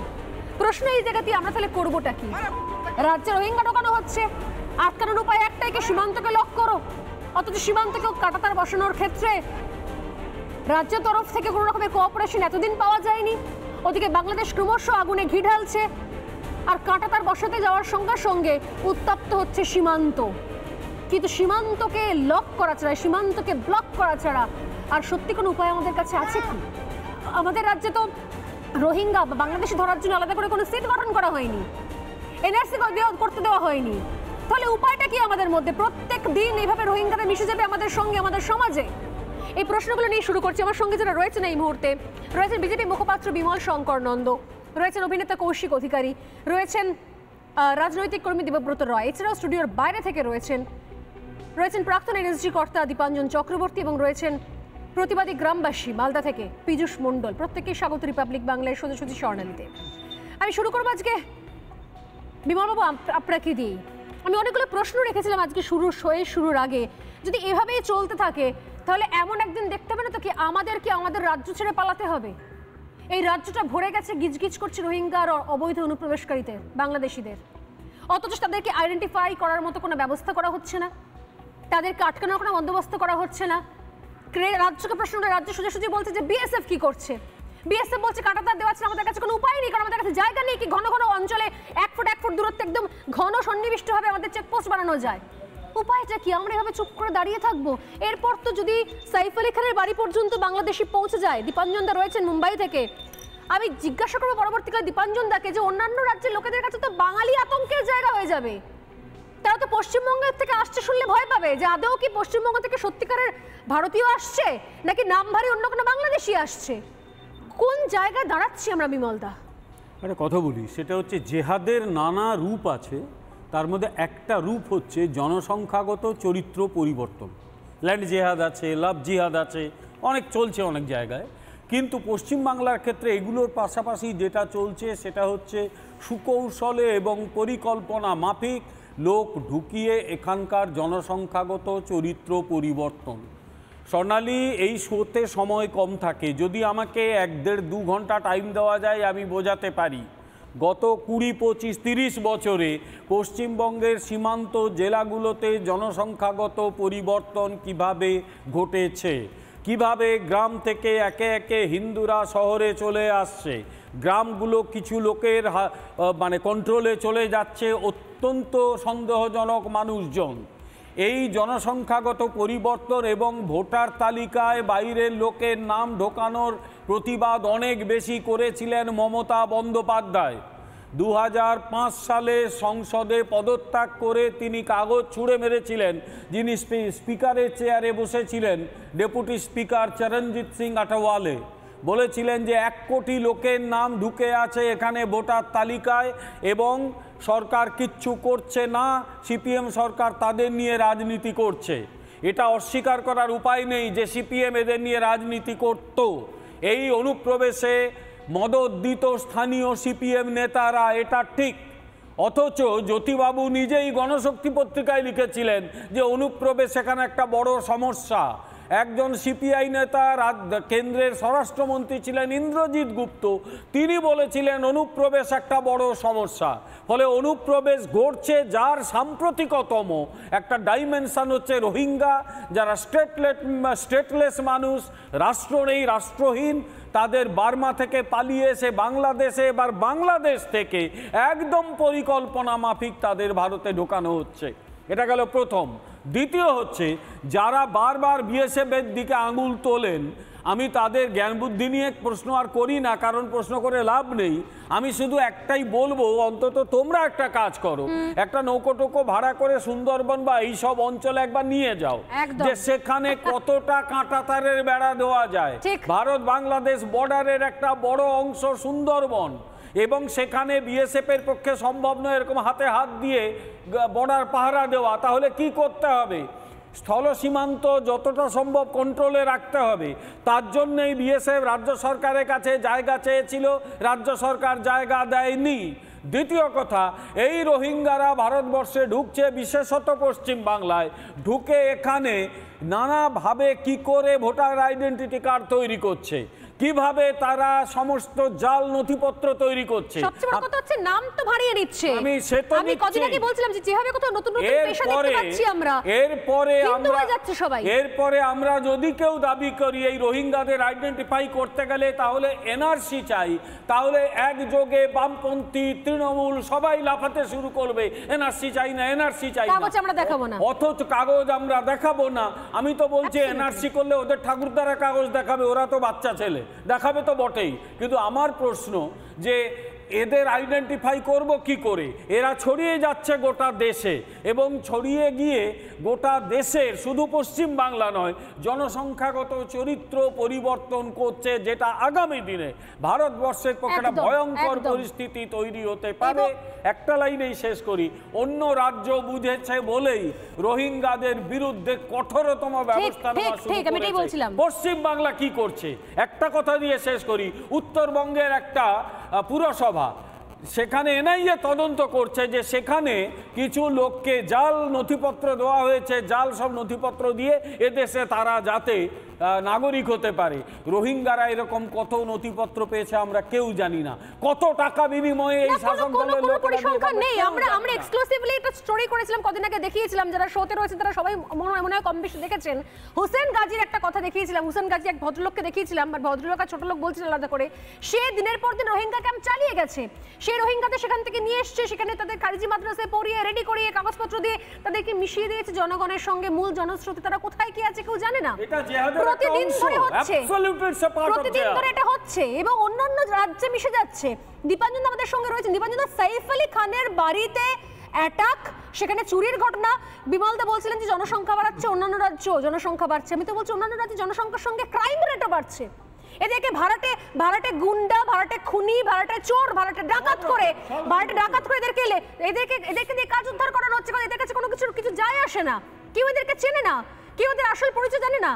প্রশ্ন এই জায়গাতেই, আমরা তাহলে করবোটা কি? রাজ্যে রোহিঙ্গা ঢোকানো হচ্ছে, আটকানোর উপায় একটাই, কি সীমান্তকে লক করো। অথচ সীমান্তকে কাঁটাতার বসানোর ক্ষেত্রে রাজ্যের তরফ থেকে কোনো রকমের কোঅপারেশন এতদিন পাওয়া যায়নি। ওদিকে বাংলাদেশ ক্রমশ আগুনে ঘি ঢালছে, আর কাঁটাতার বসাতে যাওয়ার সঙ্গে সঙ্গে উত্তপ্ত হচ্ছে সীমান্ত। কিন্তু সীমান্তকে লক করা ছাড়া, সীমান্তকে ব্লক করা ছাড়া আর সত্যি কোনো উপায় আমাদের কাছে আছে কি? আমাদের রাজ্যে তো রোহিঙ্গা বা বাংলাদেশে ধরার জন্য আলাদা করে কোনো সেট গঠন করা হয়নি, এনআরসি করতে দেওয়া হয়নি। তাহলে উপায়টা কি আমাদের মধ্যে? প্রত্যেক দিন এইভাবে রোহিঙ্গারা মিশে যাবে আমাদের সঙ্গে, আমাদের সমাজে? এই প্রশ্নগুলো নিয়ে শুরু করছি। আমার সঙ্গে যারা রয়েছেন এই মুহূর্তে, রয়েছেন বিজেপি মুখপাত্র বিমল শঙ্কর নন্দ, রয়েছেন অভিনেতা কৌশিক অধিকারী, রয়েছেন রাজনৈতিক কর্মী দেবব্রত রায়, এছাড়াও স্টুডিওর বাইরে থেকে রয়েছেন প্রাক্তন এনএসজি কর্তা দীপাঞ্জন চক্রবর্তী এবং রয়েছেন প্রতিবাদী গ্রামবাসী মালদা থেকে পীযূষ মণ্ডল। প্রত্যেককে স্বাগত রিপাবলিক বাংলায় সোজাসুজি স্বর্ণালীতে। আমি শুরু করবো আজকে বিমলবাবু আপনাকে দিই। আমি অনেকগুলো প্রশ্ন রেখেছিলাম আজকে শুরুর আগে। যদি এভাবেই চলতে থাকে তাহলে এমন একদিন দেখতে হবে না তো কি আমাদের রাজ্য ছেড়ে পালাতে হবে? এই রাজ্যটা ভরে গেছে গিজগিজ করছে রোহিঙ্গা আর অবৈধ অনুপ্রবেশকারীদের, বাংলাদেশিদের। অথচ তাদেরকে আইডেন্টিফাই করার মতো কোনো ব্যবস্থা করা হচ্ছে না, তাদেরকে আটকানোর কোনো বন্দোবস্ত করা হচ্ছে না। রাজ্যকে প্রশ্ন করে রাজ্য সোজাসুজি বলছে যে বিএসএফ কি করছে? বিএসএফ বলছে কাঁটাতার দেওয়া ছিল, আমাদের কাছে কোনো উপায় নেই, কারণ আমাদের কাছে জায়গা নেই কি ঘন ঘন অঞ্চলে 1 ফুট 1 ফুট দূরত্বে একদম ঘন সন্নিবিষ্টভাবে আমাদের চেকপোস্ট বানানো যায়। উপায়টা কি? আমরা এভাবে চুপ করে দাঁড়িয়ে থাকবো? এরপর তো যদি সাইফ আলী খানের বাড়ি পর্যন্ত বাংলাদেশি পৌঁছে যায়, দীপাঞ্জন দা রয়েছেন মুম্বাই থেকে, আমি জিজ্ঞাসা করবো পরবর্তীকালে দীপাঞ্জন দাকে যে অন্যান্য রাজ্যের লোকেদের কাছে তো বাঙালি আতঙ্কের জায়গা হয়ে যাবে, তারা তো পশ্চিমবঙ্গের থেকে আসছে শুনলে ভয় পাবে যে আদৌ কি পশ্চিমবঙ্গ থেকে সত্যিকারের ভারতীয় আসছে নাকি নামধারী অন্য কোনো বাংলাদেশি আসছে। কোন জায়গায় দাঁড়াচ্ছি আমরা বিমলদা? একটা কথা বলি, সেটা হচ্ছে জেহাদের নানা রূপ আছে, তার মধ্যে একটা রূপ হচ্ছে জনসংখ্যাগত চরিত্র পরিবর্তন। ল্যান্ড জেহাদ আছে, লাভ জিহাদ আছে, অনেক চলছে অনেক জায়গায়। কিন্তু পশ্চিমবাংলার ক্ষেত্রে এগুলোর পাশাপাশি যেটা চলছে সেটা হচ্ছে সুকৌশলে এবং পরিকল্পনা মাফিক লোক ঢুকিয়ে এখানকার জনসংখ্যাগত চরিত্র পরিবর্তন। স্বর্ণালী, এই শোতে সময় কম থাকে, যদি আমাকে 1-1.5-2 ঘন্টা টাইম দেওয়া যায় আমি বোঝাতে পারি গত 20-25-30 বছরে পশ্চিমবঙ্গের সীমান্ত জেলাগুলোতে জনসংখ্যাগত পরিবর্তন কিভাবে ঘটেছে, কিভাবে গ্রাম থেকে একে একে হিন্দুরা শহরে চলে আসছে, গ্রামগুলো কিছু লোকের মানে কন্ট্রোলে চলে যাচ্ছে অত্যন্ত সন্দেহজনক মানুষজন। এই জনসংখ্যাগত পরিবর্তন এবং ভোটার তালিকায় বাইরের লোকের নাম ঢোকানোর প্রতিবাদ অনেক বেশি করেছিলেন মমতা বন্দ্যোপাধ্যায়। 2005 সালে সংসদে পদত্যাগ করে তিনি কাগজ ছুঁড়ে মেরেছিলেন। যিনি স্পিকারের চেয়ারে বসেছিলেন ডেপুটি স্পিকার চরণজিৎ সিং আঠাওয়ালে, বলেছিলেন যে 1 কোটি লোকের নাম ঢুকে আছে এখানে ভোটার তালিকায় এবং সরকার কিচ্ছু করছে না, সিপিএম সরকার তাদের নিয়ে রাজনীতি করছে। এটা অস্বীকার করার উপায় নেই যে সিপিএম এদের নিয়ে রাজনীতি করত। এই অনুপ্রবেশে মদত দিত স্থানীয় সিপিএম নেতারা, এটা ঠিক। অথচ জ্যোতিবাবু নিজেই গণশক্তি পত্রিকায় লিখেছিলেন যে অনুপ্রবেশ এখানে একটা বড় সমস্যা। একজন সিপিআই নেতা কেন্দ্রের স্বরাষ্ট্রমন্ত্রী ছিলেন ইন্দ্রজিৎ গুপ্ত, তিনি বলেছিলেন অনুপ্রবেশ একটা বড় সমস্যা। ফলে অনুপ্রবেশ ঘটছে, যার সাম্প্রতিকতম একটা ডাইমেনশন হচ্ছে রোহিঙ্গা, যারা স্টেটলেস মানুষ, রাষ্ট্র নেই, রাষ্ট্রহীন, তাদের বার্মা থেকে পালিয়ে এসে বাংলাদেশে, এবার বাংলাদেশ থেকে একদম পরিকল্পনা মাফিক তাদের ভারতে ঢোকানো হচ্ছে। এটা গেল প্রথম। দ্বিতীয় হচ্ছে যারা বারবার বিএসএফের দিকে আঙুল তোলেন, আমি তাদের জ্ঞান বুদ্ধি নিয়ে প্রশ্ন আর করি না, কারণ প্রশ্ন করে লাভ নেই। আমি শুধু একটাই বলবো, অন্তত তোমরা একটা কাজ করো, একটা নৌকো টোকো ভাড়া করে সুন্দরবন বা এইসব অঞ্চলে একবার নিয়ে যাও, যে সেখানে কতটা কাঁটাতারের বেড়া দেওয়া যায়। ভারত বাংলাদেশ বর্ডারের একটা বড় অংশ সুন্দরবন, এবং সেখানে বিএসএফের পক্ষে সম্ভব নয় এরকম হাতে হাত দিয়ে বর্ডার পাহারা দেওয়া। তাহলে কি করতে হবে? স্থল সীমান্ত যতটা সম্ভব কন্ট্রোলে রাখতে হবে। তার জন্যই বিএসএফ রাজ্য সরকারের কাছে জায়গা চেয়েছিল, রাজ্য সরকার জায়গা দেয়নি। দ্বিতীয় কথা, এই রোহিঙ্গারা ভারতবর্ষে ঢুকছে, বিশেষত পশ্চিম বাংলায় ঢুকে এখানে নানাভাবে কি করে ভোটার আইডেন্টিটি কার্ড তৈরি করছে, কিভাবে তারা সমস্ত জাল নথিপত্র তৈরি করছে। সবচেয়ে বড় কথা হচ্ছে নাম তো ভাড়িয়ে নিচ্ছে। আমি কদিন আগে বলছিলাম যে যেভাবে কোথাও নতুন নতুন পেশা দেখতে পাচ্ছি আমরা, এরপরে আমরা যদি কেউ দাবি করি এই রোহিঙ্গাদের আইডেন্টিফাই করতে গেলে তাহলে এনআরসি চাই, তাহলে একযোগে বামপন্থী, তৃণমূল সবাই লাফাতে শুরু করবে এনআরসি চাই না, এনআরসি চাই না। কাগজ আমরা দেখাবো না, অথচ কাগজ আমরা দেখাবো না। আমি তো বলছি এনআরসি করলে ওদের ঠাকুরদারা কাগজ দেখাবে, ওরা তো বাচ্চা ছেলে, দেখাবে তো বটেই। কিন্তু আমার প্রশ্ন যে এদের আইডেন্টিফাই করব কি করে? এরা ছড়িয়ে যাচ্ছে গোটা দেশে, এবং ছড়িয়ে গিয়ে গোটা দেশের, শুধু পশ্চিম বাংলা নয়, জনসংখ্যাগত চরিত্র পরিবর্তন করছে, যেটা আগামী দিনে ভারতবর্ষের পক্ষে একটা ভয়ঙ্কর পরিস্থিতি তৈরি হতে পারে। একটা লাইনেই শেষ করি, অন্য রাজ্য বুঝেছে বলেই রোহিঙ্গাদের বিরুদ্ধে কঠোরতম ব্যবস্থা নেওয়া শুরু করেছে। পশ্চিম বাংলা কি করছে? একটা কথা দিয়ে শেষ করি, উত্তরবঙ্গের একটা পুরসভা, সেখানে এনআইএ তদন্ত করছে যে সেখানে কিছু লোককে জাল নথিপত্র দেওয়া হয়েছে, জাল সব নথিপত্র দিয়ে এদেশে তারা যাতে নাগরিক হতে পারে। রোহিঙ্গারা এরকম কত নথিপত্র পেয়েছে আমরা কেউ জানি না, কত টাকা বিনিময়ে এই শাসনদলের পরিসংখ্যান নেই। আমরা এক্সক্লুসিভলি একটা স্টোরি করেছিলাম কদিন আগে, দেখিয়েছিলাম, যারা শোতে রয়েছে তারা সবাই মনে হয় কম বেশি দেখেছেন। হোসেন গাজীর একটা কথা দেখিয়েছিলাম, হোসেন গাজী এক ভদ্রলোককে দেখিয়েছিলাম, আর ভদ্রলোক আর ছোট লোক বলছিল আলাদা করে, সে দিনের পর দিন রোহিঙ্গা ক্যাম্প চালিয়ে গেছে। সেই রোহিঙ্গাদের সেখান থেকে নিয়ে এসছে, সেখানে তাদের খারিজি মাদ্রাসায় পড়িয়ে রেডি করিয়ে কাগজপত্র দিয়ে তাদেরকে মিশিয়ে দিয়েছে জনগণের সঙ্গে। মূল জনস্রোতে তারা কোথায় কি আছে কেউ জানে না। প্রতিদিন ধরে হচ্ছে, প্রতিদিন ধরে এটা হচ্ছে এবং অন্যান্য রাজ্যে মিশে যাচ্ছে। দীপাঞ্জন আমাদের সঙ্গে রয়েছে। দীপাঞ্জন, সাইফ আলী খানের বাড়িতে অ্যাটাক, সেখানে চুরির ঘটনা, বিমলদা বলছিলেন যে জনসংখ্যা বাড়াচ্ছে, অন্যান্য রাজ্য জনসংখ্যা বাড়ছে। আমি তো বলছি অন্যান্য রাজ্যে জনসংখ্যার সঙ্গে ক্রাইম রেটও বাড়ছে। এদেরকে ভাড়াটে গুন্ডা, ভাড়াটে খুনি, ভাড়াটে চোর, ভাড়াটে ডাকাত করে এদেরকে দিয়ে কাজ উদ্ধার করানো হচ্ছে। এদের কাছে কোনো কিছু যায় আসে না, কেউ এদেরকে চেনে না, কেউ এদের আসল পরিচয় জানে না,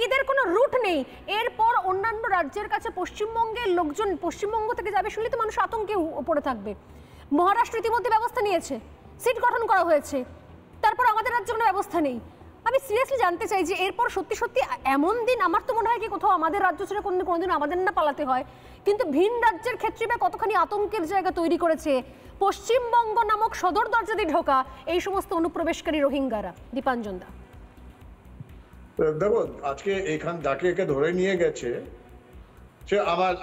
এদের কোনো রুট নেই। এরপর অন্যান্য রাজ্যের কাছে পশ্চিমবঙ্গের লোকজন পশ্চিমবঙ্গ থেকে যাবে শুনলে তো মানুষ আতঙ্কে পড়ে থাকবে। মহারাষ্ট্র ইতিমধ্যে ব্যবস্থা নিয়েছে, সিট গঠন করা হয়েছে, তারপর আমাদের রাজ্যে কোনো ব্যবস্থা নেই। আমি সিরিয়াসলি জানতে চাই যে এরপর সত্যি সত্যি এমন দিন, আমার তো মনে হয় কি কোথাও আমাদের রাজ্য ছেড়ে কোনোদিন আমাদের না পালাতে হয়, কিন্তু ভিন রাজ্যের ক্ষেত্রে বা কতখানি আতঙ্কের জায়গা তৈরি করেছে পশ্চিমবঙ্গ নামক সদর দরজা দিয়ে ঢোকা এই সমস্ত অনুপ্রবেশকারী রোহিঙ্গারা। দীপাঞ্জন দা, দেখো আজকে যাকে একে ধরে নিয়ে গেছে সে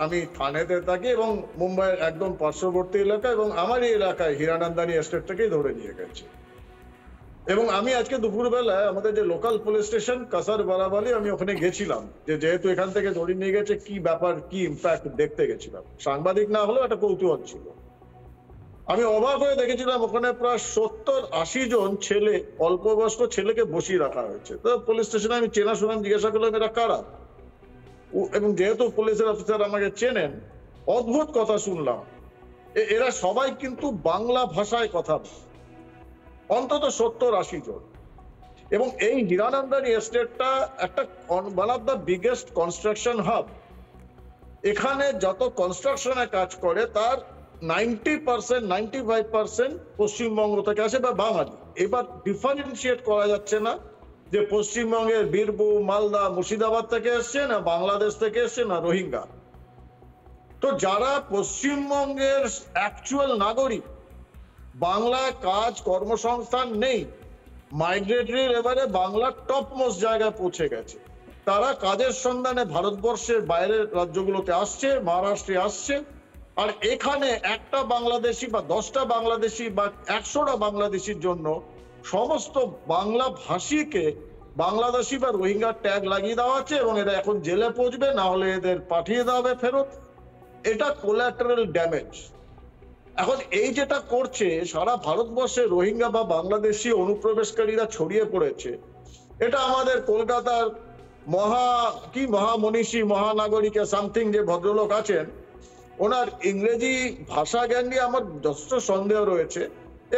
আমি থানেতে থাকি এবং মুম্বাইয়ের একদম পার্শ্ববর্তী এলাকা এবং আমারই এলাকায় হীরানন্দানী এস্টেট থেকেই ধরে নিয়ে গেছে। এবং আমি আজকে দুপুরবেলায় আমাদের যে লোকাল পুলিশ স্টেশন কাসার বারাবালি, আমি ওখানে গেছিলাম, যেহেতু এখান থেকে ধরে নিয়ে গেছে কি ব্যাপার কি ইম্প্যাক্ট দেখতে গেছিলাম। সাংবাদিক না হলেও একটা কৌতূহল ছিল। আমি অবাক হয়ে দেখেছিলাম ওখানে প্রায় 70-80 জন ছেলে, অল্প বয়স্ক ছেলেকে বসিয়ে রাখা হয়েছে। তো পুলিশ স্টেশনে আমি চেনা শোনা জিজ্ঞাসা করলাম এরা কারা, এবং যেহেতু পুলিশের অফিসার আমাকে চেনেন, অদ্ভুত কথা শুনলাম। এরা সবাই কিন্তু বাংলা ভাষায় কথা বলে, অন্তত 70-80 জন। এবং এই হীরানন্দানী এস্টেটটা একটা one of the biggest construction hub. এখানে যত কনস্ট্রাকশনে কাজ করে তার 90%, 95% পশ্চিমবঙ্গ থেকে আসে বা বাঙালি। এবার ডিফারেন্সিয়েট করা যাচ্ছে না যে পশ্চিমবঙ্গের বীরভূম, মালদা, মুর্শিদাবাদ থেকে এসছে না বাংলাদেশ থেকে এসছে না রোহিঙ্গা। তো যারা পশ্চিমবঙ্গের অ্যাকচুয়াল নাগরিক, বাংলায় কাজ কর্মসংস্থান নেই, মাইগ্রেটরি লেভেলে বাংলার টপ মোস্ট জায়গায় পৌঁছে গেছে, তারা কাজের সন্ধানে ভারতবর্ষের বাইরের রাজ্যগুলোতে আসছে, মহারাষ্ট্রে আসছে। আর এখানে একটা বাংলাদেশি বা 10টা বাংলাদেশি বা 100টা বাংলাদেশির জন্য সমস্ত বাংলা ভাষীকে বাংলাদেশি বা রোহিঙ্গার ট্যাগ লাগিয়ে দেওয়া হচ্ছে এবং এরা এখন জেলে পৌঁছবে, না হলে এদের পাঠিয়ে দেওয়া হবে ফেরত। এটা কোলাটারাল ড্যামেজ। এখন এই যেটা করছে সারা ভারতবর্ষে রোহিঙ্গা বা বাংলাদেশি অনুপ্রবেশকারীরা ছড়িয়ে পড়েছে, এটা আমাদের কলকাতার মহামনীষী মহানাগরিক সামথিং যে ভদ্রলোক আছেন, ওনার ইংরেজি ভাষা জ্ঞান নিয়ে আমার যথেষ্ট সন্দেহ রয়েছে।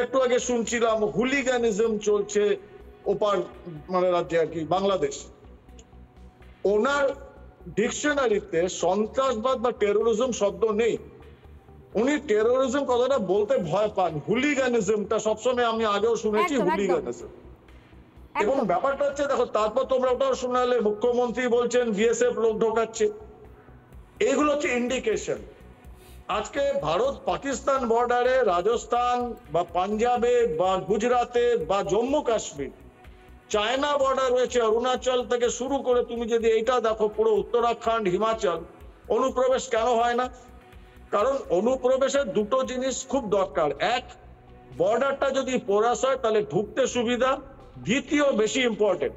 একটু আগে শুনছিলাম হুলিগানিজম চলছে ওপার রাজ্যে আর কি বাংলাদেশ। ওনার ডিকশনারিতে সন্ত্রাসবাদ বা টেরোরিজম শব্দ নেই। উনি টেরোরিজম কথাটা বলতে ভয় পান, হুলিগানিজমটা সবসময় আমি আগেও শুনেছি হুলিগানিজম। এবং ব্যাপারটা হচ্ছে দেখো, তারপর তোমরা ওটাও শোনালে মুখ্যমন্ত্রী বলছেন বিএসএফ লোক ঢোকাচ্ছে। এগুলো হচ্ছে ইন্ডিকেশন। আজকে ভারত পাকিস্তান বর্ডারে, রাজস্থান বা পাঞ্জাবে বা গুজরাতে বা জম্মু কাশ্মীর, চায়না বর্ডার রয়েছে, অরুণাচল থেকে শুরু করে তুমি যদি এইটা দেখো পুরো উত্তরাখণ্ড, হিমাচল, অনুপ্রবেশ কেন হয় না? কারণ অনুপ্রবেশের দুটো জিনিস খুব দরকার। এক, বর্ডারটা যদি পোরাস হয় তাহলে ঢুকতে সুবিধা। দ্বিতীয়, বেশি ইম্পর্টেন্ট,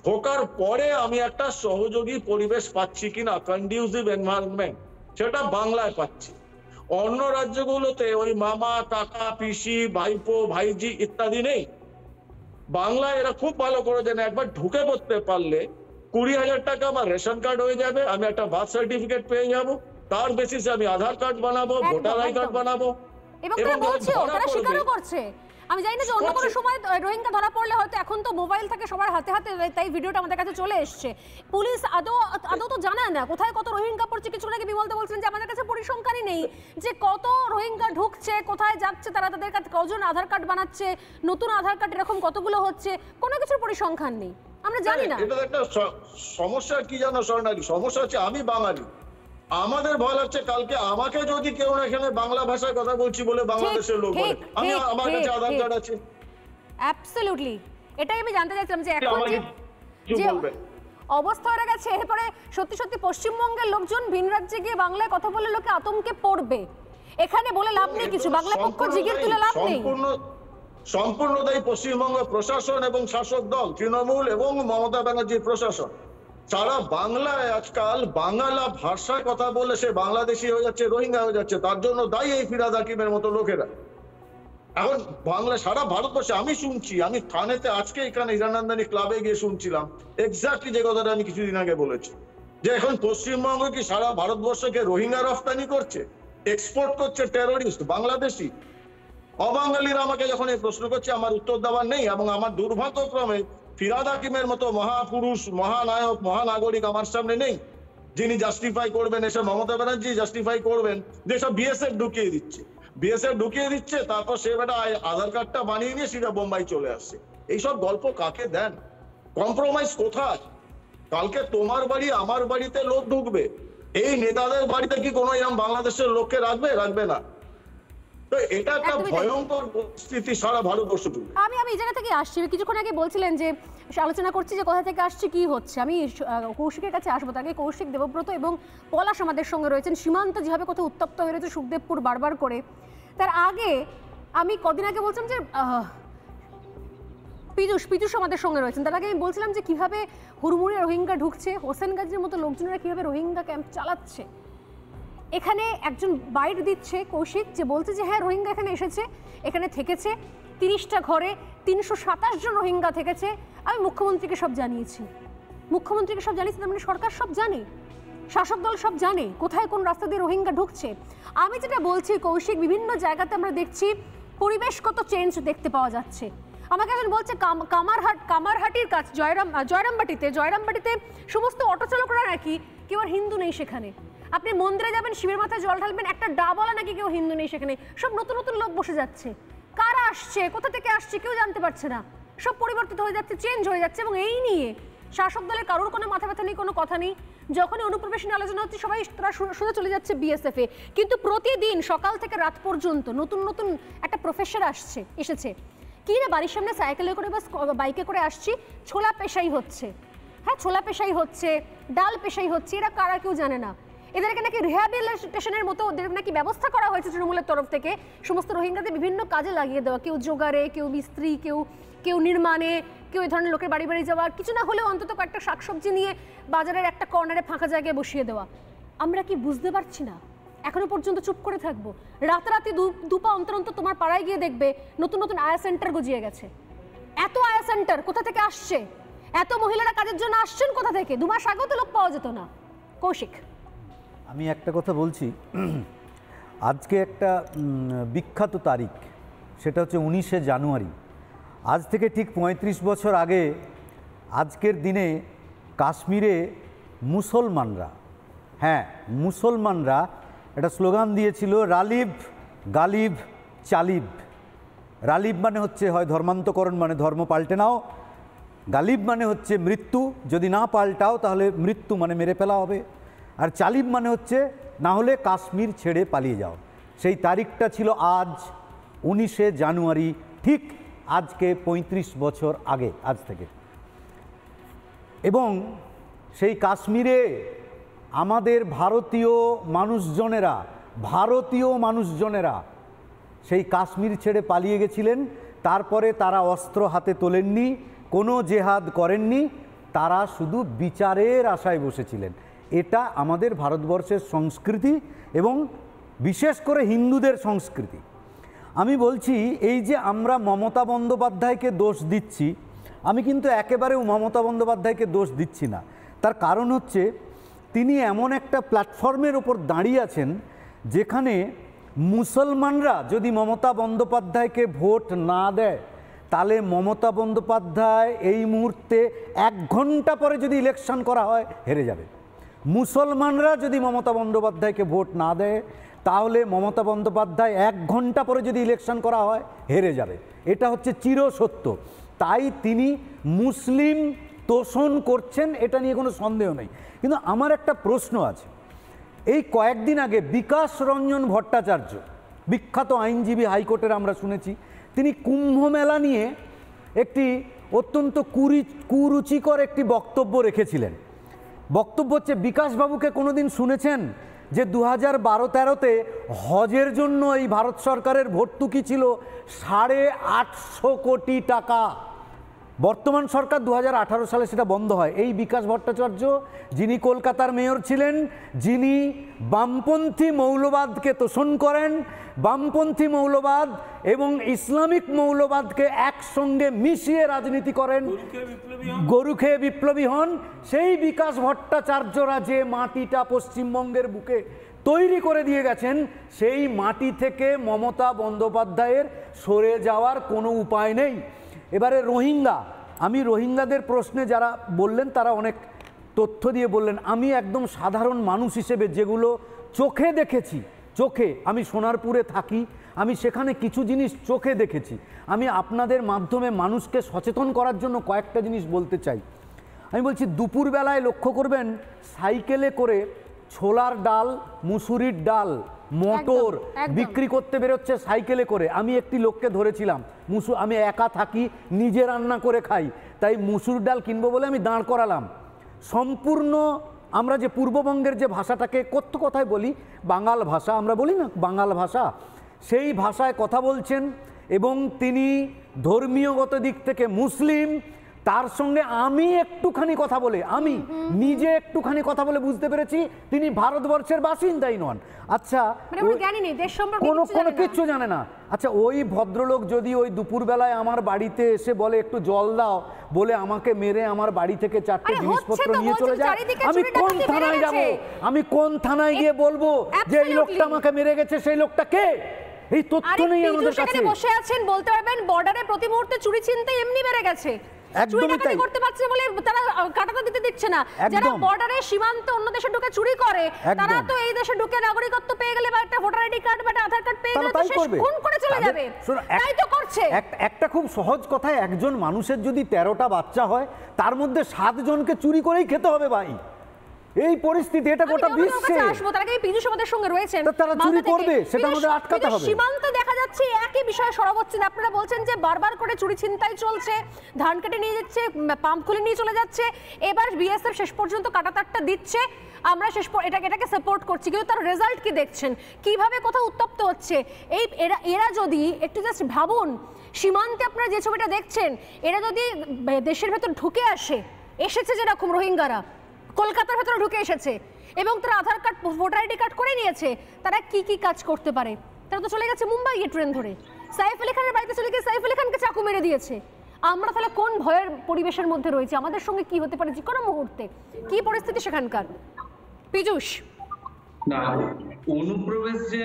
ঢোকার পরে আমি একটা সহযোগী পরিবেশ পাচ্ছি কিনা, কন্ডিউসিভ এনভায়রনমেন্ট, সেটা বাংলায় পাচ্ছি। অন্য রাজ্যগুলোতে ওই মামা, কাকা, পিসি, ভাইপো, ভাইজি ইত্যাদি নেই। বাংলায় এরা খুব ভালো করে জানে, একবার ঢুকে পড়তে পারলে 20,000 টাকা আমার রেশন কার্ড হয়ে যাবে, আমি একটা বার্থ সার্টিফিকেট পেয়ে যাবো, তার বেসিসে আমি আধার কার্ড বানাবো, ভোটার আই কার্ড বানাবো। এবং তারা স্বীকারও করছে। আমি জানি না যে অন্য কোনো সময় রোহিঙ্গা ধরা পড়লে হয়তো, এখন তো মোবাইল থাকে সবার হাতে হাতে, তাই ভিডিওটা আমাদের কাছে চলে এসছে। পুলিশ আদৌ তো জানায় না কোথায় কত রোহিঙ্গা পড়ছে। কিছু আগে বিমলদা বলছিলেন যে আমাদের কাছে পরিসংখ্যানই নেই যে কত রোহিঙ্গা ঢুকছে, কোথায় যাচ্ছে, তারা তাদের কাছে কজন আধার কার্ড বানাচ্ছে, নতুন আধার কার্ড এরকম কতগুলো হচ্ছে, কোনো কিছুর পরিসংখ্যান নেই। আমরা জানি না। এটা একটা সমস্যা কি জানো স্বর্ণালী, সমস্যা হচ্ছে আমি বাঙালি, আমাদের ভয় লাগছে কালকে আমাকে যদি কেউ না এখানে বাংলা ভাষায় কথা বলছি বলে বাংলাদেশের লোক বলে, আমি আমার কাছে আধার কার্ড আছে। অ্যাবসলিউটলি, এটাই আমি জানতে চাইছিলাম যে এখন যে অবস্থা হয়ে গেছে, এরপরে সত্যি সত্যি পশ্চিমবঙ্গের লোকজন ভিন রাজ্যে গিয়ে বাংলায় কথা বলে লোকে আতঙ্কে পড়বে। এখানে বলে লাভ নেই কিছু, বাংলা পক্ষ জিগের তুলে লাভ নেই। সম্পূর্ণ দায়ী পশ্চিমবঙ্গ প্রশাসন এবং শাসক দল তৃণমূল এবং মমতা ব্যানার্জির প্রশাসন। সারা বাংলায় আজকাল বাংলা ভাষায় কথা বলে সে বাংলাদেশি হয়ে যাচ্ছে, রোহিঙ্গা হয়ে যাচ্ছে, তার জন্য দায়ী এই ফিরাদ হাকিমের মতো লোকেরা। এখন বাংলা সারা ভারতবর্ষে আমি শুনছি, আমি থানেতে আজকে এখানে হিরানন্দানী ক্লাবে গিয়ে শুনছিলাম এক্স্যাক্টলি যে কথাটা আমি কিছুদিন আগে বলেছি, যে এখন পশ্চিমবঙ্গ কি সারা ভারতবর্ষকে রোহিঙ্গা রফতানি করছে, এক্সপোর্ট করছে টেরোরিস্ট বাংলাদেশি। অবাঙালিরা আমাকে যখন এই প্রশ্ন করছে আমার উত্তর দেওয়ার নেই, এবং আমার দুর্ভাগ্যক্রমে ফিরাদ হাকিমের মতো মহাপুরুষ, মহানায়ক, মহানাগরিক আমার সামনে নেই, যিনি জাস্টিফাই করবেন, এসব মমতা ব্যানার্জি জাস্টিফাই করবেন যে সব বিএসএফ ঢুকিয়ে দিচ্ছে, বিএসএফ ঢুকিয়ে দিচ্ছে, তারপর সে বেটা আধার কার্ডটা বানিয়ে নিয়ে সেটা বোম্বাই চলে আসছে। এইসব গল্প কাকে দেন? কম্প্রোমাইজ কোথায়? কালকে তোমার বাড়ি আমার বাড়িতে লোক ঢুকবে, এই নেতাদের বাড়িতে কি কোনো এরকম বাংলাদেশের লোককে রাখবে? রাখবে না। তো এটা একটা ভয়ঙ্কর পরিস্থিতি সারা ভারতবর্ষ জুড়ে। আমি এই জায়গা থেকে আসছি, কিছুক্ষণ আগে বলছিলেন যে আলোচনা করছি যে কোথা থেকে আসছে কি হচ্ছে। আমি কৌশিকের কাছে আসবো, তাকে কৌশিক, দেবব্রত এবং পলাশ আমাদের সঙ্গে রয়েছেন। সীমান্ত যেভাবে কত উত্তপ্ত হয়ে রয়েছে সুখদেবপুর বারবার করে, তার আগে আমি কদিন আগে বলছিলাম যে পীযূষ আমাদের সঙ্গে রয়েছেন, তার আগে আমি বলছিলাম যে কিভাবে হুড়মুড়ে রোহিঙ্গা ঢুকছে, হোসেন গাজীর মতো লোকজনেরা কিভাবে রোহিঙ্গা ক্যাম্প চালাচ্ছে। এখানে একজন বাইট দিচ্ছে কৌশিক, যে বলছে যে হ্যাঁ রোহিঙ্গা এখানে এসেছে, এখানে থেকেছে, 30টা ঘরে 327 জন রোহিঙ্গা থেকেছে। আমি মুখ্যমন্ত্রীকে সব জানিয়েছি, তার মানে সরকার সব জানে, শাসক দল সব জানে কোথায় কোন রাস্তা দিয়ে রোহিঙ্গা ঢুকছে। আমি যেটা বলছি কৌশিক, বিভিন্ন জায়গাতে আমরা দেখছি পরিবেশগত চেঞ্জ দেখতে পাওয়া যাচ্ছে। আমাকে একজন বলছে কামারহাটির কাছে জয়রামবাটিতে সমস্ত অটো চালকরা নাকি কেউ আর হিন্দু নেই সেখানে। আপনি মন্দিরে যাবেন, শিবের মাথায় জল ঢালবেন, একটা ডাবলা নাকি কেউ হিন্দু নেই সেখানে, সব নতুন নতুন লোক বসে যাচ্ছে। কারা আসছে, কোথা থেকে আসছে কেউ জানতে পারছে না, সব পরিবর্তিত হয়ে যাচ্ছে, চেঞ্জ হয়ে যাচ্ছে। এবং এই নিয়ে শাসক দলের কারোর কোনো মাথা ব্যথা নেই, কোনো কথা নেই। যখনই অনুপ্রবেশ নিয়ে আলোচনা হচ্ছে সবাই তারা শুনে চলে যাচ্ছে বিএসএফ এ, কিন্তু প্রতিদিন সকাল থেকে রাত পর্যন্ত নতুন নতুন একটা প্রফেসর এসেছে কি না, বাড়ির সামনে সাইকেলে করে বা বাইকে করে আসছি, ছোলা পেশাই হচ্ছে, হ্যাঁ ছোলা পেশাই হচ্ছে, ডাল পেশাই হচ্ছে, এরা কারা কেউ জানে না। এদেরকে নাকি রিহ্যাবিলিটেশনের মতো ওদের নাকি ব্যবস্থা করা হয়েছে তৃণমূলের তরফ থেকে, সমস্ত রোহিঙ্গাদের বিভিন্ন কাজে লাগিয়ে দেওয়া, কেউ জোগাড়ে, কেউ মিস্ত্রি, কেউ নির্মাণে, কেউ এই ধরনের লোকের বাড়ি বাড়ি যাওয়া, কিছু না হলেও অন্তত কয়েকটা শাকসবজি নিয়ে বাজারের একটা কর্নারে ফাঁকা জায়গায় বসিয়ে দেওয়া। আমরা কি বুঝতে পারছি না? এখনো পর্যন্ত চুপ করে থাকবো? রাতারাতি দুপা অন্তর অন্তর তোমার পাড়ায় গিয়ে দেখবে নতুন নতুন আয়া সেন্টার গজিয়ে গেছে। এত আয়া সেন্টার কোথা থেকে আসছে? এত মহিলারা কাজের জন্য আসছেন কোথা থেকে? 2 মাস আগেও তো লোক পাওয়া যেত না। কৌশিক, আমি একটা কথা বলছি, আজকে একটা বিখ্যাত তারিখ, সেটা হচ্ছে 19শে জানুয়ারি। আজ থেকে ঠিক 35 বছর আগে আজকের দিনে কাশ্মীরে মুসলমানরা একটা স্লোগান দিয়েছিল, রালিব গালিব চালিব। রালিব মানে হচ্ছে হয় ধর্মান্তকরণ, মানে ধর্ম পাল্টে নাও, গালিব মানে হচ্ছে মৃত্যু, যদি না পাল্টাও তাহলে মৃত্যু মানে মেরে ফেলা হবে, আর চালিব মানে হচ্ছে না হলে কাশ্মীর ছেড়ে পালিয়ে যাও। সেই তারিখটা ছিল আজ 19শে জানুয়ারি, ঠিক আজকে 35 বছর আগে আজ থেকে। এবং সেই কাশ্মীরে আমাদের ভারতীয় মানুষজনেরা সেই কাশ্মীর ছেড়ে পালিয়ে গেছিলেন। তারপরে তারা অস্ত্র হাতে তোলেননি, কোনো জেহাদ করেননি, তারা শুধু বিচারের আশায় বসেছিলেন। এটা আমাদের ভারতবর্ষের সংস্কৃতি এবং বিশেষ করে হিন্দুদের সংস্কৃতি। আমি বলছি, এই যে আমরা মমতা বন্দ্যোপাধ্যায়কে দোষ দিচ্ছি, আমি কিন্তু একেবারেও মমতা বন্দ্যোপাধ্যায়কে দোষ দিচ্ছি না। তার কারণ হচ্ছে তিনি এমন একটা প্ল্যাটফর্মের ওপর দাঁড়িয়ে আছেন যেখানে মুসলমানরা যদি মমতা বন্দ্যোপাধ্যায়কে ভোট না দেয়, তাহলে মমতা বন্দ্যোপাধ্যায় এই মুহূর্তে 1 ঘন্টা পরে যদি ইলেকশন করা হয় হেরে যাবে। মুসলমানরা যদি মমতা বন্দ্যোপাধ্যায়কে ভোট না দেয়, তাহলে মমতা বন্দ্যোপাধ্যায় 1 ঘন্টা পরে যদি ইলেকশন করা হয় হেরে যাবে। এটা হচ্ছে চিরসত্য। তাই তিনি মুসলিম তোষণ করছেন, এটা নিয়ে কোনো সন্দেহ নেই। কিন্তু আমার একটা প্রশ্ন আছে, এই কয়েকদিন আগে বিকাশ রঞ্জন ভট্টাচার্য, বিখ্যাত আইনজীবী, হাইকোর্টের আমরা শুনেছি, তিনি কুম্ভ মেলা নিয়ে একটি অত্যন্ত কুরুচিকর একটি বক্তব্য রেখেছিলেন। বক্তব্য হচ্ছে, বিকাশবাবুকে কোনোদিন শুনেছেন যে 2012-13-তে হজের জন্য এই ভারত সরকারের ভর্তুকি ছিল 850 কোটি টাকা। বর্তমান সরকার 2018 সালে সেটা বন্ধ হয়। এই বিকাশ ভট্টাচার্য, যিনি কলকাতার মেয়র ছিলেন, যিনি বামপন্থী মৌলবাদকে তোষণ করেন, বামপন্থী মৌলবাদ এবং ইসলামিক মৌলবাদকে একসঙ্গে মিশিয়ে রাজনীতি করেন, গরু খেয়ে বিপ্লবী হন, সেই বিকাশ ভট্টাচার্যরা যে মাটিটা পশ্চিমবঙ্গের বুকে তৈরি করে দিয়ে গেছেন, সেই মাটি থেকে মমতা বন্দ্যোপাধ্যায়ের সরে যাওয়ার কোনো উপায় নেই। এবারে রোহিঙ্গা, আমি রোহিঙ্গাদের প্রশ্নে যারা বললেন তারা অনেক তথ্য দিয়ে বললেন। আমি একদম সাধারণ মানুষ হিসেবে যেগুলো চোখে দেখেছি, চোখে, আমি সোনারপুরে থাকি, আমি সেখানে কিছু জিনিস চোখে দেখেছি, আমি আপনাদের মাধ্যমে মানুষকে সচেতন করার জন্য কয়েকটা জিনিস বলতে চাই। আমি বলছি, দুপুরবেলায় লক্ষ্য করবেন সাইকেলে করে ছোলার ডাল, মুসুরির ডাল, মটর বিক্রি করতে বেরোচ্ছে সাইকেলে করে। আমি একটি লোককে ধরেছিলাম, আমি একা থাকি, নিজে রান্না করে খাই, তাই মুসুর ডাল কিনবো বলে আমি দাঁড় করালাম। সম্পূর্ণ আমরা যে পূর্ববঙ্গের যে ভাষাটাকে কথায় বলি, বাঙাল ভাষা আমরা বলি না, বাঙাল ভাষা, সেই ভাষায় কথা বলছেন এবং তিনি ধর্মীয়গত দিক থেকে মুসলিম। তার সঙ্গে আমি একটুখানি কথা বলে, আমি নিজে একটুখানি কথা বলে বুঝতে পেরেছি তিনি ভারতবর্ষের বাসিন্দাই নন। আচ্ছা, কোনো কিচ্ছু জানে না। আচ্ছা, ওই ভদ্রলোক যদি ওই দুপুরবেলায় আমার বাড়িতে এসে বলে একটু জল দাও, বলে আমাকে মেরে আমার বাড়ি থেকে 4টে জিনিসপত্র নিয়ে চলে যায়, আমি কোন থানায় যাব? আমি কোন থানায় গিয়ে বলবো যে এই লোকটা আমাকে মেরে গেছে? সেই লোকটা কে? এই তথ্য নেই আমাদের কাছে। বসে আছেন, বলতে পারবেন বর্ডারে প্রতি মুহূর্তে চুরি ছিনতাই এমনি বেড়ে গেছে, একদমই তাই করতে পারছে বলে তারা কাটাতে দিতে দিচ্ছে না। যারা বর্ডারে সীমান্তে অন্য দেশে ঢুকে চুরি করে, তারা তো এই দেশে ঢুকে নাগরিকত্ব পেয়ে গেলে বা একটা ভোটার আইডি কার্ড বা একটা আধার কার্ড পেয়ে গেলে তো শেষ খুন করে চলে যাবে। তাই তো করছে। একটা খুব সহজ কথা, একজন মানুষের যদি 13টা বাচ্চা হয়, তার মধ্যে 7 জনকে চুরি করেই খেতে হবে ভাই। এই পরিস্থিতি, এটা গোটা বিশ্বে। তার আগে পীযূষ আমাদের সঙ্গে রয়েছেন, তারা চুরি করবে, সেটা আমাদের আটকাতে হবে। সীমান্তে দেখা যাচ্ছে একই বিষয়ে সরব হচ্ছেন। আপনারা বলছেন যে বারবার করে চুরি ছিনতাই চলছে, ধান কেটে নিয়ে যাচ্ছে, পাম্প খুলে নিয়ে চলে যাচ্ছে, এবার বিএসএফ শেষ পর্যন্ত কাটাতারটা দিচ্ছে, আমরা এটাকে সাপোর্ট করছি, কিন্তু তার রেজাল্ট কি দেখছেন? কিভাবে কোথাও উত্তপ্ত হচ্ছে এই এরা যদি একটু জাস্ট ভাবুন, সীমান্তে আপনারা যে ছবিটা দেখছেন, এরা যদি দেশের ভেতর ঢুকে এসেছে যেরকম রোহিঙ্গারা কলকাতার ভেতরে ঢুকে এসেছে এবং তারা আধার কার্ড, ভোটার আইডি কার্ড করে নিয়েছে, তারা কি কি কাজ করতে পারে? তারা তো চলে গেছে মুম্বাই গিয়ে ট্রেন ধরে, সাইফ আলী খানের বাড়িতে চলে গিয়ে সাইফ আলী খানকে চাকু মেরে দিয়েছে। আমরা তাহলে কোন ভয়ের পরিবেশের মধ্যে রয়েছে? আমাদের সঙ্গে কি হতে পারে যে কোনো মুহূর্তে? কি পরিস্থিতি সেখানকার? পীযূষ, না, অনুপ্রবেশ যে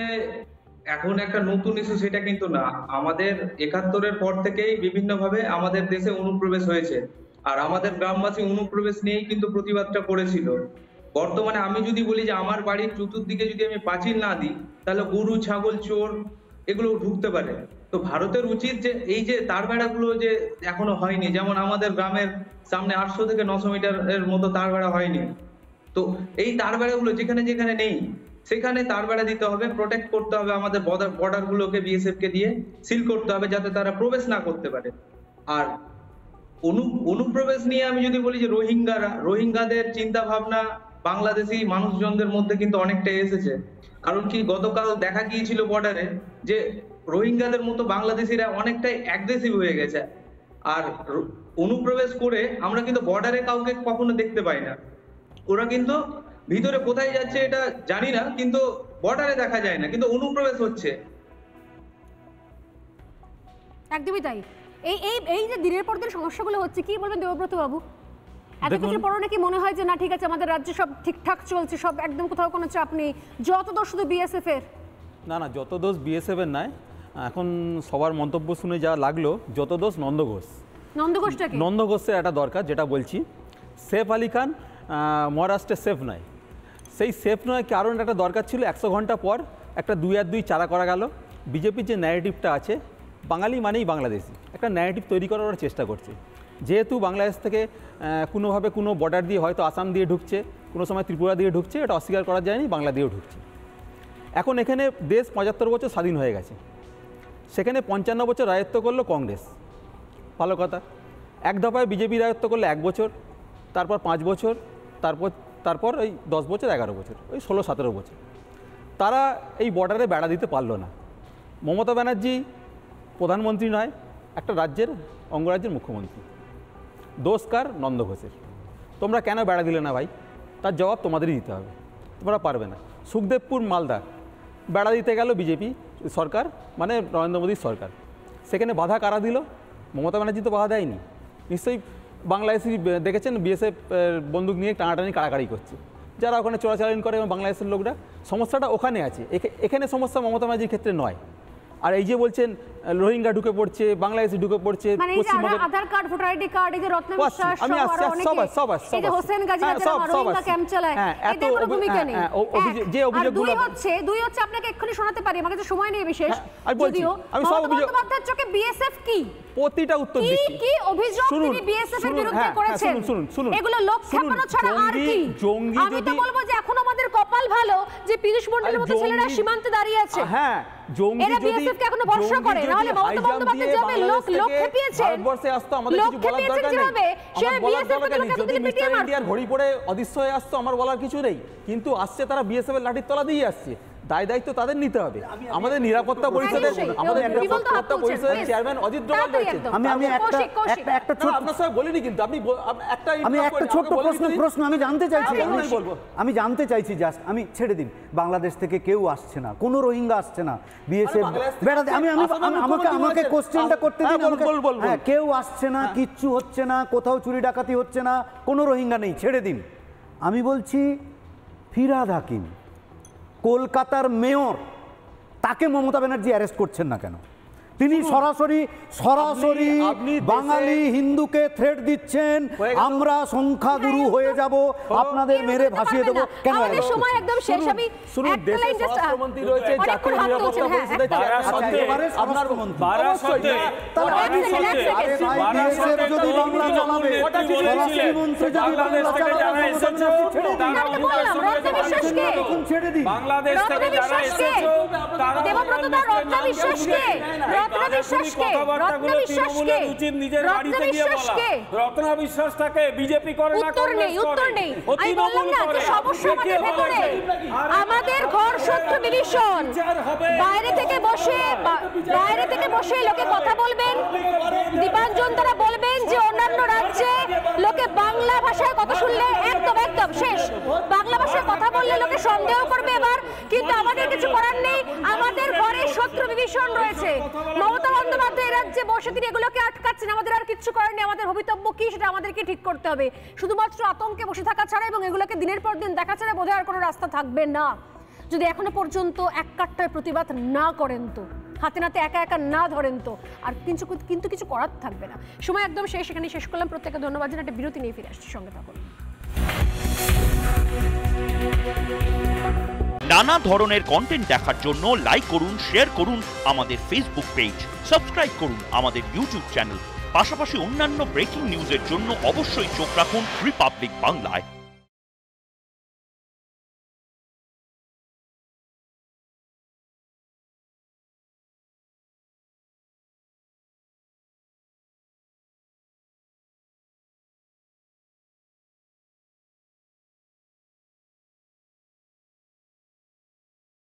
এখন একটা নতুন ইস্যু সেটা কিন্তু না। আমাদের 71-এর পর থেকেই বিভিন্নভাবে আমাদের দেশে অনুপ্রবেশ হয়েছে, আর আমাদের গ্রামবাসী অনুপ্রবেশ নিয়েই কিন্তু প্রতিবাদটা করেছিল। বর্তমানে আমি যদি বলি যে আমার বাড়ির চতুর্দিকে যদি আমি পাঁচিল না দিই, তাহলে গরু, ছাগল, চোর এগুলো ঢুকতে পারে। তো ভারতের উচিত যে এই যে তার বেড়াগুলো যে এখনো হয়নি, যেমন আমাদের গ্রামের সামনে 800 থেকে 900 মিটারের মতো তার বেড়া হয়নি, তো এই তার বেড়াগুলো যেখানে যেখানে নেই সেখানে তার বেড়া দিতে হবে, প্রোটেক্ট করতে হবে, আমাদের বর্ডার গুলোকে বিএসএফ কে দিয়ে সিল করতে হবে যাতে তারা প্রবেশ না করতে পারে। আর অনুপ্রবেশ নিয়ে আমি যদি বলি যে রোহিঙ্গাদের চিন্তা ভাবনা বাংলাদেশি মানুষজনদের মধ্যে কিন্তু অনেকটা এসেছে। কারণ কি, গতকাল দেখা গিয়েছিল বর্ডারে যে রোহিঙ্গাদের মতো বাংলাদেশিরা অনেকটাই অ্যাগ্রেসিভ হয়ে গেছে, আর অনুপ্রবেশ করে আমরা কিন্তু বর্ডারে কাউকে কখনো দেখতে পাই না। ওরা কিন্তু ভিতরে কোথায় যাচ্ছে এটা জানি না, কিন্তু বর্ডারে দেখা যায় না, কিন্তু অনুপ্রবেশ হচ্ছে। একদমই তাই। এই যে দিনের পর দিন সমস্যাগুলো হচ্ছে, কি বলবেন দেবব্রত বাবু? এত কিছুর পরও নাকি মনে হয় যে না ঠিক আছে আমাদের রাজ্যে সব ঠিকঠাক চলছে, সব একদম কোথাও কোনো চাপ নেই, যত দোষ শুধু বিএসএফ এর? না, যত দোষ বিএসএফ এর নয়, এখন সবার মন্তব্য শুনে যা লাগলো যত দোষ নন্দঘোষের একটা দরকার। যেটা বলছি, সেফ আলী খান মহারাষ্ট্রে সেফ নয়, সেই সেফ নয় কারণ একটা দরকার ছিল। 100 ঘন্টা পর একটা 2 চারা করা গেল। বিজেপির যে ন্যারেটিভটা আছে, বাঙালি মানেই বাংলাদেশি, একটা ন্যারেটিভ তৈরি করার চেষ্টা করছে। যেহেতু বাংলাদেশ থেকে কোনোভাবে কোনো বর্ডার দিয়ে হয়তো আসাম দিয়ে ঢুকছে, কোনো সময় ত্রিপুরা দিয়ে ঢুকছে, এটা অস্বীকার করা যায়নি, বাংলা দিয়েও ঢুকছে। এখন এখানে দেশ 75 বছর স্বাধীন হয়ে গেছে, সেখানে 55 বছর রাজত্ব করলো কংগ্রেস, ভালো কথা। এক দফায় বিজেপি রাজত্ব করলো 1 বছর, তারপর 5 বছর, তারপর ওই 10 বছর, 11 বছর, ওই 16-17 বছর। তারা এই বর্ডারে বেড়া দিতে পারলো না। মমতা ব্যানার্জি প্রধানমন্ত্রী নয়, একটা রাজ্যের অঙ্গরাজ্যের মুখ্যমন্ত্রী। দোষ কার? নন্দ ঘোষের। তোমরা কেন বেড়া দিলে না ভাই? তার জবাব তোমাদেরই দিতে হবে, তোমরা পারবে না। সুখদেবপুর মালদা বেড়া দিতে গেল বিজেপি সরকার, মানে নরেন্দ্র মোদীর সরকার। সেখানে বাধা কারা দিল? মমতা ব্যানার্জি তো বাধা দেয়নি। নিশ্চয়ই বাংলাদেশি দেখেছেন বিএসএফ বন্দুক নিয়ে টানাটানি কাড়াকাড়ি করছে, যারা ওখানে চোরাচালান করে এবং বাংলাদেশের লোকরা। সমস্যাটা ওখানে আছে, এখানে সমস্যা মমতা ব্যানার্জির ক্ষেত্রে নয়। আর এই যে বলছেন রোহিঙ্গা ঢুকে পড়ছে, বাংলাদেশি ঢুকে পড়ছে, মানে এই যে আধার কার্ড, ভোটার আইডি কার্ড, এই যে রত্ন বিশ্বাস, আমি আসছি এই যে হোসেন গাজী যারা রোহিঙ্গা ক্যাম্প চালায়, এদের কোনো ভূমিকা নেই। যে অভিযোগগুলো দুই হচ্ছে আপনাকে এক্ষুনি শোনাতে পারি, আমাকে তো সময় নেই বিশেষ। যদিও আমি সব অভিযোগ বন্দ্যোপাধ্যায়ের চোখে বিএসএফ কি প্রতিটা উত্তর দিচ্ছি, কি অভিযোগ তিনি বিএসএফ এর বিরুদ্ধে করেছেন, এগুলো লোক খেপানো ছাড়া আর কি? আমি তো বলবো যে এখন আমাদের কপাল ভালো যে পীযূষ মণ্ডলের মতো ছেলেরা সীমান্তে দাঁড়িয়ে আছে। হ্যাঁ, জঙ্গি যদি বিএসএফ কে এখনো ভরসা করে, নাহলে মমতা বন্দ্যোপাধ্যায় যাবে লোক খেপিয়েছে, ভারতবর্ষে আসতো, আমাদের কিছু বলার দরকার নেই। সে বিএসএফ এর লোক যদি মিস্টার ইন্ডিয়ার ঘড়ি পড়ে অদৃশ্য হয়ে আসতো, আমার বলার কিছু নেই। কিন্তু আসছে তারা বিএসএফ এর লাঠির তলা দিয়ে আসছে, দায়িত্ব তাদের নিতে হবে। আমাদের নিরাপত্তা পরিষদের চেয়ারম্যান অজিত ডোভাল রয়েছেন। আমি একটা ছোট আপনার সঙ্গে বলিনি, কিন্তু আপনি একটা ছোট্ট প্রশ্ন আমি জানতে চাইছি জাস্ট, আমি ছেড়ে দিন। বাংলাদেশ থেকে কেউ আসছে না, কোনো রোহিঙ্গা আসছে না, বিএসএফ বেড়াতে। আমাকে কোশ্চেনটা করতে দিন। হ্যাঁ, কেউ আসছে না, কিচ্ছু হচ্ছে না, কোথাও চুরি ডাকাতি হচ্ছে না, কোনো রোহিঙ্গা নেই, ছেড়ে দিন। আমি বলছি ফিরহাদ হাকিম কলকাতার মেয়র, তাকে মমতা ব্যানার্জি অ্যারেস্ট করছেন না কেন? তিনি সরাসরি বাঙালি হিন্দুকে থ্রেট দিচ্ছেন, আমরা সংখ্যাগুরু হয়ে যাব, আপনাদের মেরে ভাসিয়ে দেবো। কেন? আমাদের সময় একদম শেষ। আমি একটা লাইন জাস্ট, স্বরাষ্ট্রমন্ত্রী রয়েছে, জাতীয় নিরাপত্তা পরিষদে যদি বাংলা চালাবে, স্বরাষ্ট্রমন্ত্রী যদি বাংলা চালাবে, ছেড়ে দিন। বাংলাদেশ থেকে যারা এসেছো তারা দেবব্রতদা, রত্ন বিশ্বাসকে, কথাবার্তাগুলো তৃণমূলের উচিত নিজের বাড়িতে গিয়ে বলা। রত্ন বিশ্বাসটাকে বিজেপি করে না, উত্তর নেই। আমি বললাম না যে সমস্যা আমাদের ভেতরে, আমাদের ঘর শত্রু ডিভিশন। বাইরে থেকে বসে লোকে কথা বলবেন, দীপাঞ্জন তারা বলবেন যে অন্যান্য রাজ্যে লোকে বাংলা ভাষায় কথা শুনলে একদম শেষ, বাংলা ভাষায় কথা বললে লোকে সন্দেহ করবে এবার। কিন্তু আমাদের কিছু করার নেই, আমাদের ঘরে শত্রু বিভীষণ রয়েছে। মমতা বন্দ্যোপাধ্যায় রাজ্যে বসে তিনি এগুলোকে আটকাচ্ছেন, আমাদের আর কিছু করার নেই। আমাদের ভবিতব্য কি সেটা আমাদেরকে ঠিক করতে হবে। শুধুমাত্র আতঙ্কে বসে থাকা ছাড়া এবং এগুলোকে দিনের পর দিন দেখা ছাড়া বোধহয় আর কোনো রাস্তা থাকবে না, যদি এখনো পর্যন্ত এক কাট্টায় প্রতিবাদ না করেন, তো হাতে নাতে একা না ধরেন, তো আর কিন্তু কিছু করার থাকবে না। সময় একদম শেষ, এখানে শেষ করলাম। প্রত্যেককে ধন্যবাদ জানাই। একটা বিরতি নিয়ে ফিরে আসছি, সঙ্গে থাকুন। নানা ধরনের কন্টেন্ট দেখার জন্য লাইক করুন, শেয়ার করুন আমাদের ফেসবুক পেজ, সাবস্ক্রাইব করুন আমাদের ইউটিউব চ্যানেল। পাশাপাশি অন্যান্য ব্রেকিং নিউজের জন্য অবশ্যই চোখ রাখুন রিপাবলিক বাংলায়।